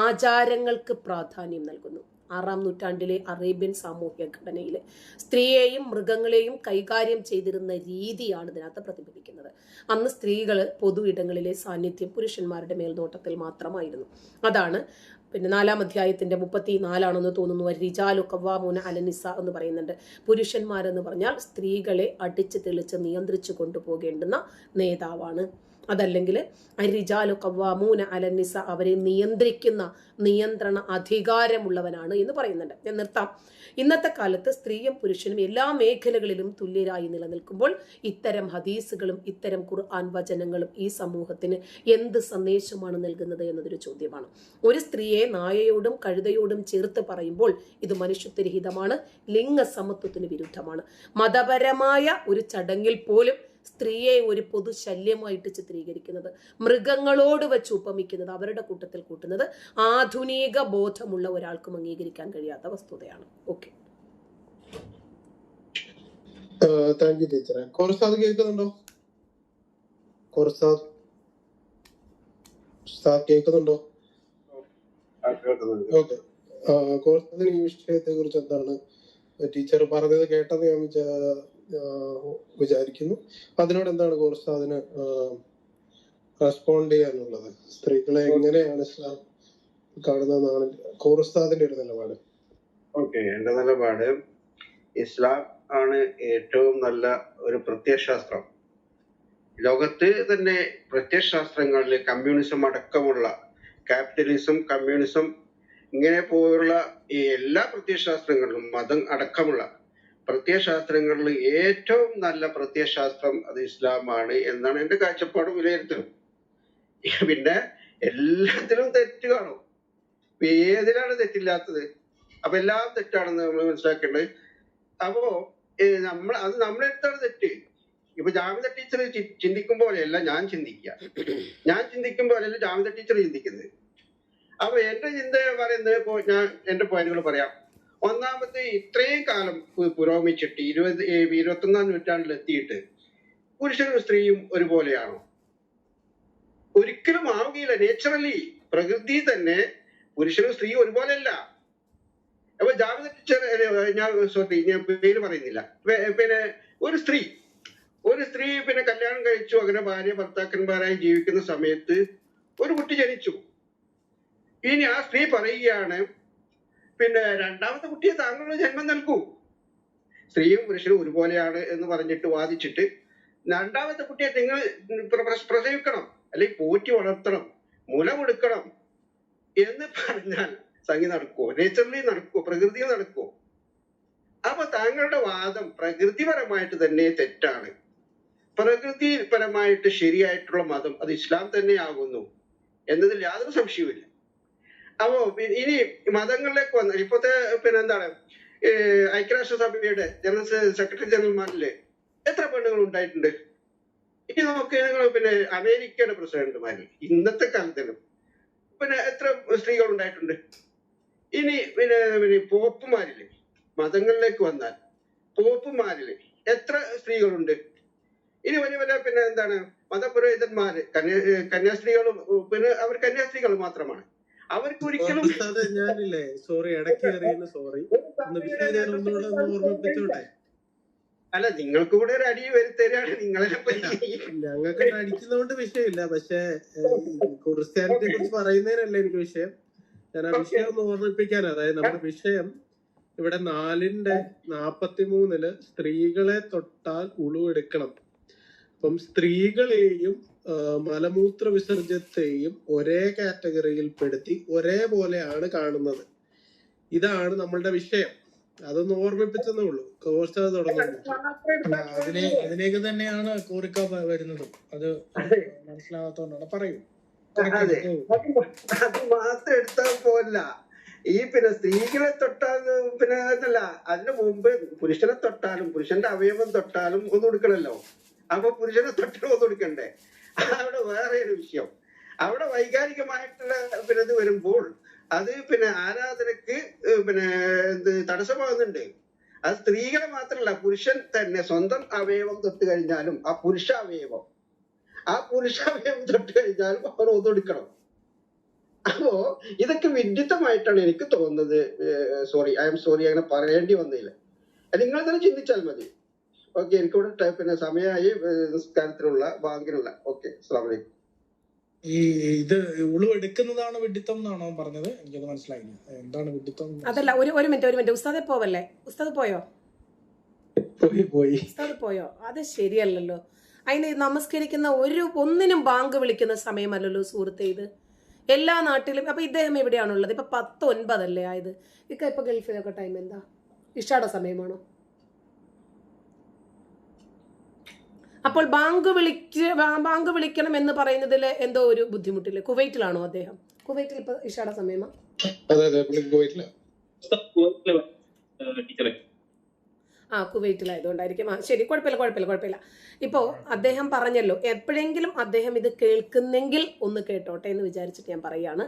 ആചാരങ്ങൾക്ക് പ്രാധാന്യം നൽകുന്നു. 6-ാം നൂറ്റാണ്ടിലെ അറേബ്യൻ സാമൂഹ്യ ഘടനയിൽ സ്ത്രീയെയും മൃഗങ്ങളെയും കൈകാര്യം ചെയ്തിരുന്ന രീതിയാണ് ഇതിനകത്ത് പ്രതിഫലിക്കുന്നത്. അന്ന് സ്ത്രീകൾ പൊതു ഇടങ്ങളിലെ സാന്നിധ്യം പുരുഷന്മാരുടെ മേൽനോട്ടത്തിൽ മാത്രമായിരുന്നു. അതാണ് 4-ാം അധ്യായത്തിന്റെ 34 തോന്നുന്നു, റിജാലു ഖവ്വാമൂന അലനിസ എന്ന് പറയുന്നുണ്ട്. പുരുഷന്മാരെന്ന് പറഞ്ഞാൽ സ്ത്രീകളെ അടിച്ച് തെളിച്ച് നിയന്ത്രിച്ചു കൊണ്ടുപോകേണ്ടുന്ന നേതാവാണ്. അതല്ലെങ്കിൽ റിജാലു ഖവ്വാമൂന അലനിസ, അവരെ നിയന്ത്രിക്കുന്ന നിയന്ത്രണ അധികാരമുള്ളവനാണ് എന്ന് പറയുന്നുണ്ട്. ഞാൻ നിർത്താം. ഇന്നത്തെ കാലത്ത് സ്ത്രീയും പുരുഷനും എല്ലാ മേഖലകളിലും തുല്യരായി നിലനിൽക്കുമ്പോൾ ഇത്തരം ഹദീസുകളും ഇത്തരം ഖുർആൻ വചനങ്ങളും ഈ സമൂഹത്തിന് എന്ത് സന്ദേശമാണ് നൽകുന്നത് എന്നതൊരു ചോദ്യമാണ്. ഒരു സ്ത്രീയെ നായയോടും കഴുതയോടും ചേർത്ത് പറയുമ്പോൾ ഇത് മനുഷ്യത്വരഹിതമാണ്, ലിംഗസമത്വത്തിന് വിരുദ്ധമാണ്. മതപരമായ ഒരു ചടങ്ങിൽ പോലും സ്ത്രീയെ ഒരു പൊതു ശല്യമായിട്ട് ചിത്രീകരിക്കുന്നത്, മൃഗങ്ങളോട് വെച്ച് ഉപമിക്കുന്നത്, അവരുടെ കൂട്ടത്തിൽ കൂട്ടുന്നത് ആധുനിക ബോധമുള്ള ഒരാൾക്കും അംഗീകരിക്കാൻ കഴിയാത്ത വസ്തുതയാണ്. ഓക്കെ, താങ്ക് യു ടീച്ചറെ. കോർസാദ് കേൾക്കുന്നുണ്ടോ? കോർസാദ് കേൾക്കുന്നുണ്ടോ? ഓക്കെ, കോർസാദിന് ഈ വിഷയത്തെ കുറിച്ച് എന്താണ് ടീച്ചർ പറഞ്ഞത് കേട്ടെന്ന് ഞാൻ വിചാരിക്കുന്നു. അതിനോട് എന്താണ് കോർസാദിന് റെസ്പോണ്ട് ചെയ്യാനുള്ളത്? സ്ത്രീകളെ എങ്ങനെയാണ് ഇസ്ലാം കാണുന്നതെന്നാണ് കോർസാദിന്റെ ഒരു നിലപാട്. ഓക്കെ, എന്റെ നിലപാട് ഇസ്ലാം ആണ് ഏറ്റവും നല്ല ഒരു പ്രത്യയശാസ്ത്രം. ലോകത്ത് തന്നെ പ്രത്യയശാസ്ത്രങ്ങളിൽ കമ്മ്യൂണിസം അടക്കമുള്ള, ക്യാപിറ്റലിസം, കമ്മ്യൂണിസം ഇങ്ങനെ പോലുള്ള ഈ എല്ലാ പ്രത്യയശാസ്ത്രങ്ങളിലും മതം അടക്കമുള്ള പ്രത്യയശാസ്ത്രങ്ങളിൽ ഏറ്റവും നല്ല പ്രത്യയശാസ്ത്രം അത് ഇസ്ലാമാണ് എന്നാണ് എന്റെ കാഴ്ചപ്പാട് വിലയിരുത്തുന്നത്. പിന്നെ എല്ലാത്തിലും തെറ്റ് കാണും, ഏതിലാണ് തെറ്റില്ലാത്തത്? അപ്പൊ എല്ലാം തെറ്റാണെന്ന് നമ്മൾ മനസ്സിലാക്കേണ്ടത്. അപ്പോ നമ്മളെടുത്താണ് തെറ്റ്. ഇപ്പൊ ജാമിദ ടീച്ചർ ചിന്തിക്കും പോലെയല്ല ഞാൻ ചിന്തിക്കും പോലെയല്ല ജാമിദ ടീച്ചർ ചിന്തിക്കുന്നത്. അപ്പൊ എന്റെ ചിന്ത പറയുന്നത്, ഞാൻ എന്റെ പോയിന്റുകൾ പറയാം. ഒന്നാമത്തെ ഇത്രയും കാലം പുരോഗമിച്ചിട്ട് 21ാം നൂറ്റാണ്ടിൽ എത്തിയിട്ട് പുരുഷനും സ്ത്രീയും ഒരുപോലെയാണോ? ഒരിക്കലും ആവുകയില്ല. നേച്ചുറലി പ്രകൃതി തന്നെ പുരുഷനും സ്ത്രീയും ഒരുപോലെയല്ല. അപ്പൊ ജാവേദ് ടീച്ചർ, ഞാൻ പേര് പറയുന്നില്ല, പിന്നെ ഒരു സ്ത്രീ പിന്നെ കല്യാണം കഴിച്ചു, അങ്ങനെ ഭാര്യ ഭർത്താക്കന്മാരായി ജീവിക്കുന്ന സമയത്ത് ഒരു കുട്ടി ജനിച്ചു. ഇനി ആ സ്ത്രീ പറയുകയാണ്, പിന്നെ രണ്ടാമത്തെ കുട്ടിയെ താങ്കൾ ജന്മം നൽകൂ, സ്ത്രീയും പുരുഷനും ഒരുപോലെയാണ് എന്ന് പറഞ്ഞിട്ട് വാദിച്ചിട്ട് രണ്ടാമത്തെ കുട്ടിയെ നിങ്ങൾ പ്രസവിക്കണം, അല്ലെങ്കിൽ പോറ്റി വളർത്തണം, മുല കൊടുക്കണം എന്ന് പറഞ്ഞാൽ സംഗതി നടക്കുവോ? നേച്ചറലി നടക്കുവോ? പ്രകൃതിയിൽ നടക്കുവോ? അപ്പൊ താങ്കളുടെ വാദം പ്രകൃതിപരമായിട്ട് തന്നെ തെറ്റാണ്. പ്രകൃതിപരമായിട്ട് ശരിയായിട്ടുള്ള മതം അത് ഇസ്ലാം തന്നെ ആകുന്നു എന്നതിൽ യാതൊരു സംശയവുമില്ല. അപ്പോ ഇനി മതങ്ങളിലേക്ക് വന്ന ഇപ്പോഴത്തെ പിന്നെ എന്താണ്, ഐക്യരാഷ്ട്രസഭയുടെ ജനറൽ സെക്രട്ടറി ജനറൽമാരില് എത്ര പെണ്ണുങ്ങൾ ഉണ്ടായിട്ടുണ്ട്? ഇനി നോക്കി നിങ്ങൾ പിന്നെ അമേരിക്കയുടെ പ്രസിഡന്റുമാരിൽ ഇന്നത്തെ കാലത്തിലും പിന്നെ എത്ര സ്ത്രീകൾ ഉണ്ടായിട്ടുണ്ട്? ഇനി പിന്നെ പോപ്പുമാരില്, മതങ്ങളിലേക്ക് വന്നാൽ പോപ്പുമാരില് എത്ര സ്ത്രീകളുണ്ട്? ഇനി വലിയ പിന്നെ എന്താണ് മതപുരോഹിതന്മാര് കന്യാസ്ത്രീകളും, പിന്നെ അവർ കന്യാസ്ത്രീകൾ മാത്രമാണ്. അവർക്ക് ഒരിക്കലും ഞാനില്ലേ, സോറി, ഇടയ്ക്ക് കയറിയെന്ന് സോറി, ഓർമ്മിപ്പിച്ചോട്ടെ. അല്ല, നിങ്ങൾക്ക് കൂടെ ഒരു അടി വരുത്തരാണ് നിങ്ങളെ. ഞങ്ങൾക്ക് അടിക്കുന്നതുകൊണ്ട് വിഷയമില്ല, പക്ഷെ ക്രിസ്ത്യാനിറ്റിയെ കുറിച്ച് പറയുന്നതിനല്ല എനിക്ക് വിഷയം. ഞാൻ ആ വിഷയം ഒന്ന് ഓർമ്മിപ്പിക്കാനാണ്. അതായത് നമ്മുടെ വിഷയം ഇവിടെ 4:43 സ്ത്രീകളെ തൊട്ടാൽ ഉളുവെടുക്കണം. അപ്പം സ്ത്രീകളെയും മലമൂത്ര വിസർജ്യത്തെയും ഒരേ കാറ്റഗറിയിൽ പെടുത്തി ഒരേപോലെയാണ് കാണുന്നത്. ഇതാണ് നമ്മളുടെ വിഷയം. അതൊന്ന് ഓർമ്മിപ്പിച്ചെന്നേ ഉള്ളൂ. കോഴ്സ് അത് തുടങ്ങുന്നു. അതിലേക്ക് തന്നെയാണ് കോറിക്ക വരുന്നത്. അത് മനസ്സിലാകാത്തോണ്ടാണ്. പറയൂ. അത് മാത്രം എടുത്താൽ പോല. ഈ പിന്നെ സ്ത്രീകളെ തൊട്ടാൽ പിന്നെ അതല്ല, അതിന് മുമ്പ് പുരുഷനെ തൊട്ടാലും പുരുഷന്റെ അവയവം തൊട്ടാലും ഒന്ന് കൊടുക്കണല്ലോ. അപ്പൊ പുരുഷനെ തൊട്ടാലും ഒന്ന് കൊടുക്കണ്ടേ? അവിടെ വേറെ ഒരു വിഷയം. അവിടെ വൈകാരികമായിട്ടുള്ള പിന്നെ ഇത് വരുമ്പോൾ അത് പിന്നെ ആരാധനക്ക് പിന്നെ തടസ്സമാകുന്നുണ്ട്. അത് സ്ത്രീകളെ മാത്രമല്ല, പുരുഷൻ തന്നെ സ്വന്തം അവയവം തൊട്ട് കഴിഞ്ഞാലും ആ പുരുഷാവയവം തൊട്ട് കഴിഞ്ഞാലും അവർ ഒതുകൊടുക്കണം. അപ്പോ ഇതൊക്കെ വിഡിത്തമായിട്ടാണ് എനിക്ക് തോന്നുന്നത്. ഐ എം സോറി, അങ്ങനെ പറയേണ്ടി വന്നില്ല. നിങ്ങൾ തന്നെ ചിന്തിച്ചാൽ മതി. ഓക്കെ, എനിക്കിവിടെ പിന്നെ സമയമായി നിസ്കാരത്തിനുള്ള ബാങ്കിനുള്ള. ഓക്കെ, അസ്സലാമു അലൈക്കും. ഇത് ഉളുവെടുക്കുന്നതാണ് വിഡിത്തം എന്നാണോ പറഞ്ഞത്? എനിക്കത് മനസ്സിലായില്ല. എന്താണ് വിഡിത്തം? അതല്ല, ഒരു മിനിറ്റ് ഉസ്താദെ പോവല്ലേ? ഉസ്താദ് പോയോ? ഉസ്താദ് പോയോ? അത് ശരിയല്ലല്ലോ. അതിന് നമസ്കരിക്കുന്ന ഒന്നിനും ബാങ്ക് വിളിക്കുന്ന സമയമല്ലല്ലോ സുഹൃത്തെ ഇത്. എല്ലാ നാട്ടിലും. അപ്പൊ ഇദ്ദേഹം എവിടെയാണുള്ളത്? ഇപ്പൊ 10:09 ആയത്. ഇപ്പൊ ഗൾഫിലൊക്കെ ടൈം എന്താ? ഇഷാടെ സമയമാണോ? അപ്പോൾ ബാങ്ക് വിളിക്കണം എന്ന് പറയുന്നതിൽ എന്തോ ഒരു ബുദ്ധിമുട്ടില്ലേ? കുവൈറ്റിലാണോ അദ്ദേഹം? കുവൈറ്റിൽ ഇപ്പൊ ഇഷാടെ സമയമാ? കുവൈറ്റിലായതുകൊണ്ടായിരിക്കും. ശരി, കുഴപ്പമില്ല. ഇപ്പോ അദ്ദേഹം പറഞ്ഞല്ലോ, എപ്പോഴെങ്കിലും അദ്ദേഹം ഇത് കേൾക്കുന്നെങ്കിൽ ഒന്ന് കേട്ടോട്ടെ എന്ന് വിചാരിച്ചിട്ട് ഞാൻ പറയാണ്.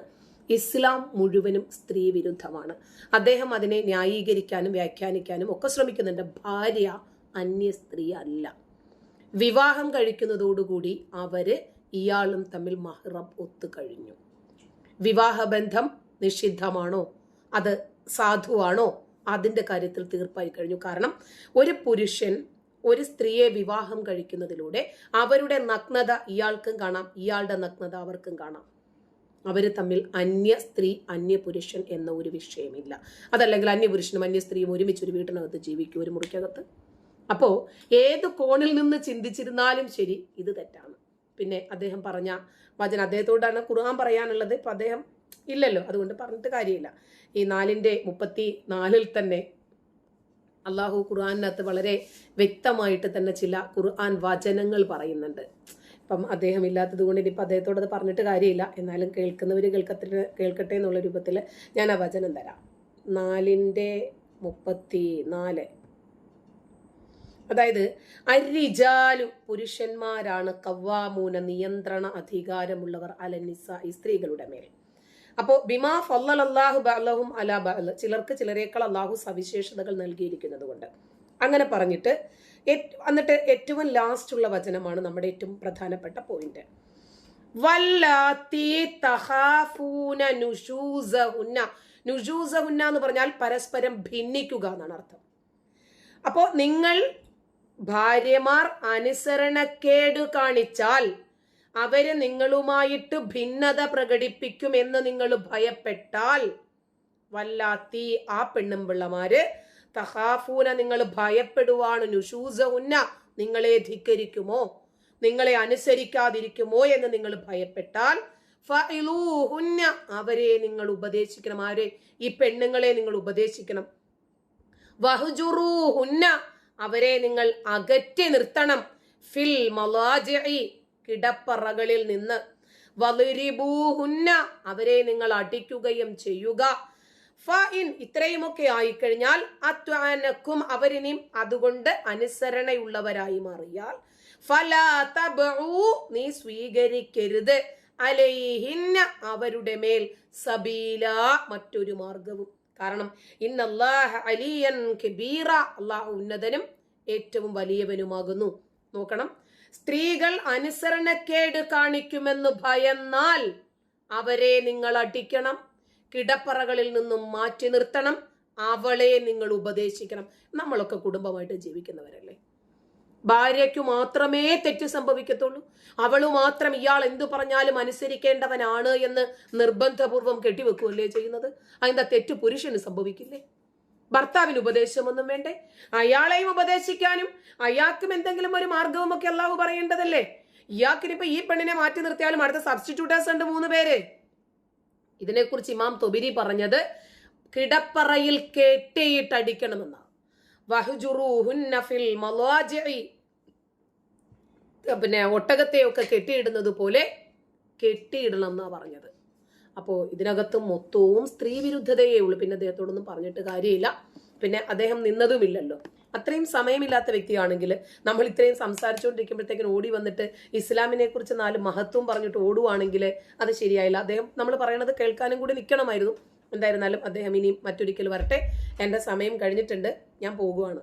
ഇസ്ലാം മുഴുവനും സ്ത്രീ വിരുദ്ധമാണ്. അദ്ദേഹം അതിനെ ന്യായീകരിക്കാനും വ്യാഖ്യാനിക്കാനും ഒക്കെ ശ്രമിക്കുന്നുണ്ട്. ഭാര്യ അന്യ സ്ത്രീ അല്ല. വിവാഹം കഴിക്കുന്നതോടുകൂടി ഇയാളും തമ്മിൽ മഹ്റം ഒത്തുകഴിഞ്ഞു. വിവാഹബന്ധം നിഷിദ്ധമാണോ, അത് സാധുവാണോ, അതിന്റെ കാര്യത്തിൽ തീർപ്പായി കഴിഞ്ഞു. കാരണം ഒരു പുരുഷൻ ഒരു സ്ത്രീയെ വിവാഹം കഴിക്കുന്നതിലൂടെ അവരുടെ നഗ്നത ഇയാൾക്കും കാണാം, ഇയാളുടെ നഗ്നത അവർക്കും കാണാം. അവര് തമ്മിൽ അന്യ സ്ത്രീ അന്യ പുരുഷൻ എന്ന ഒരു വിഷയമില്ല. അതല്ലെങ്കിൽ അന്യ പുരുഷനും അന്യ സ്ത്രീയും ഒരുമിച്ച് ഒരു വീട്ടിനകത്ത് ജീവിക്കും, ഒരു മുറിക്കകത്ത്. അപ്പോ ഏത് കോണിൽ നിന്ന് ചിന്തിച്ചിരുന്നാലും ശരി, ഇത് തെറ്റാണ്. പിന്നെ അദ്ദേഹം പറഞ്ഞ വചനം, അദ്ദേഹത്തോടാണ് ഖുർആൻ പറയാനുള്ളത്. ഇപ്പൊ അദ്ദേഹം ഇല്ലല്ലോ, അതുകൊണ്ട് പറഞ്ഞിട്ട് കാര്യമില്ല. ഈ 4:34 തന്നെ അള്ളാഹു ഖുർആനകത്ത് വളരെ വ്യക്തമായിട്ട് തന്നെ ചില ഖുർആൻ വചനങ്ങൾ പറയുന്നുണ്ട്. അപ്പം അദ്ദേഹം ഇല്ലാത്തത് കൊണ്ട് ഇനിയിപ്പോൾ അദ്ദേഹത്തോട് അത് പറഞ്ഞിട്ട് കാര്യമില്ല. എന്നാലും കേൾക്കുന്നവർ കേൾക്കട്ടെ എന്നുള്ള രൂപത്തിൽ ഞാൻ ആ വചനം തരാം. 4:34. അതായത് അരിജാലു പുരുഷന്മാരാണ്, കവ്വാമൂന നിയന്ത്രണ അധികാരമുള്ളവർ, അലനിസ ഈ സ്ത്രീകളുടെ മേൽ. അപ്പോ ബിമാ ഫല്ലല്ലാഹു ബഅലഹും അലാ ബഅൽ, ചിലർക്ക് ചിലരേക്കാൾ അള്ളാഹു സവിശേഷതകൾ നൽകിയിരിക്കുന്നത് കൊണ്ട് അങ്ങനെ പറഞ്ഞിട്ട് എന്നിട്ട് ഏറ്റവും ലാസ്റ്റ് ഉള്ള വചനമാണ് നമ്മുടെ ഏറ്റവും പ്രധാനപ്പെട്ട പോയിന്റ്. വല്ലാത്തി തഖാഫൂന നുശൂസഹുന്ന. നുശൂസഹുന്ന എന്ന് പറഞ്ഞാൽ പരസ്പരം ഭിന്നിക്കുക എന്നാണ് അർത്ഥം. അപ്പോ നിങ്ങൾ ഭാര്യമാർ അനുസരണക്കേട് കാണിച്ചാൽ അവര് നിങ്ങളുമായിട്ട് ഭിന്നത പ്രകടിപ്പിക്കുമെന്ന് നിങ്ങൾ ഭയപ്പെട്ടാൽ, വല്ലാത്തി ആ പെണ്ണുമ്പിള്ളമാര് തഖാഫൂന നിങ്ങൾ ഭയപ്പെടുവാണ്, നുശൂസഹുന്ന നിങ്ങളെ ധിക്കരിക്കുമോ, നിങ്ങളെ അനുസരിക്കാതിരിക്കുമോ എന്ന് നിങ്ങൾ ഭയപ്പെട്ടാൽ, ഫഇലൂഹുന്ന അവരെ നിങ്ങൾ ഉപദേശിക്കണം. ആരെ? ഈ പെണ്ണുങ്ങളെ നിങ്ങൾ ഉപദേശിക്കണം. വഹ്ജുറൂഹുന്ന അവരെ നിങ്ങൾ അകറ്റി നിർത്തണം. ഫിൽ മലാജിഇ കിടപ്പറകളിൽ നിന്ന്. വളിരിബൂഹുന്ന അവരെ നിങ്ങൾ അടിക്കുകയും ചെയ്യുക. ഫഇൻ ഇത്രയുമൊക്കെ ആയിക്കഴിഞ്ഞാൽ അത്വഅനക്കും അവരിനിയും അതുകൊണ്ട് അനുസരണയുള്ളവരായി മാറിയാൽ, ഫലാ തബ്ഉ നീ സ്വീകരിക്കരുത്, അലൈഹിന്ന അവരുടെ മേൽ സബീല മറ്റൊരു മാർഗവും. കാരണം ഇന്നല്ലാഹ അലിയൻ കബീറ അല്ലാഹു ഉന്നതനും ഏറ്റവും വലിയവനുമാകുന്നു. നോക്കണം, സ്ത്രീകൾ അനുസരണക്കേട് കാണിക്കുമെന്ന് ഭയന്നാൽ അവരെ നിങ്ങൾ അടിക്കണം, കിടപ്പറകളിൽ നിന്നും മാറ്റി നിർത്തണം, അവളെ നിങ്ങൾ ഉപദേശിക്കണം. നമ്മളൊക്കെ കുടുംബമായിട്ട് ജീവിക്കുന്നവരല്ലേ? ഭാര്യയ്ക്കു മാത്രമേ തെറ്റ് സംഭവിക്കത്തുള്ളൂ, അവള് മാത്രം ഇയാൾ എന്തു പറഞ്ഞാലും അനുസരിക്കേണ്ടവനാണ് എന്ന് നിർബന്ധപൂർവം കെട്ടിവെക്കുകയല്ലേ ചെയ്യുന്നത്? അതിന്റെ തെറ്റ് പുരുഷന് സംഭവിക്കില്ലേ? ഭർത്താവിന് ഉപദേശമൊന്നും വേണ്ടേ? അയാളെയും ഉപദേശിക്കാനും അയാൾക്കും എന്തെങ്കിലും ഒരു മാർഗവും ഒക്കെ അല്ലാഹു പറയേണ്ടതല്ലേ? ഇയാൾക്കിനിപ്പോ ഈ പെണ്ണിനെ മാറ്റി നിർത്തിയാലും അടുത്ത സബ്സ്റ്റിറ്റ്യൂട്ടേഴ്സ് ഉണ്ട് 3 പേര്. ഇതിനെക്കുറിച്ച് ഇമാം തൊബിരി പറഞ്ഞത് കിടപ്പറയിൽ കെട്ടിയിട്ടടിക്കണമെന്നാണ്. വഹ്ജുറൂഹുന്ന ഫിൽ മലാജിഇ പിന്നെ ഒട്ടകത്തെയൊക്കെ കെട്ടിയിടുന്നത് പോലെ കെട്ടിയിടണം എന്നാ പറഞ്ഞത്. അപ്പോൾ ഇതിനകത്ത് മൊത്തവും സ്ത്രീ വിരുദ്ധതയേ ഉള്ളൂ. പിന്നെ അദ്ദേഹത്തോടൊന്നും പറഞ്ഞിട്ട് കാര്യമില്ല. പിന്നെ അദ്ദേഹം നിന്നതുമില്ലല്ലോ. അത്രയും സമയമില്ലാത്ത വ്യക്തിയാണെങ്കിൽ നമ്മൾ ഇത്രയും സംസാരിച്ചുകൊണ്ടിരിക്കുമ്പോഴത്തേക്കും ഓടി വന്നിട്ട് ഇസ്ലാമിനെ കുറിച്ച് 4 മഹത്വം പറഞ്ഞിട്ട് ഓടുവാണെങ്കിൽ അത് ശരിയായില്ല. അദ്ദേഹം നമ്മൾ പറയണത് കേൾക്കാനും കൂടി നിൽക്കണമായിരുന്നു. എന്തായിരുന്നാലും അദ്ദേഹം ഇനി മറ്റൊരിക്കൽ വരട്ടെ. എൻ്റെ സമയം കഴിഞ്ഞിട്ടുണ്ട്, ഞാൻ പോകുവാണ്.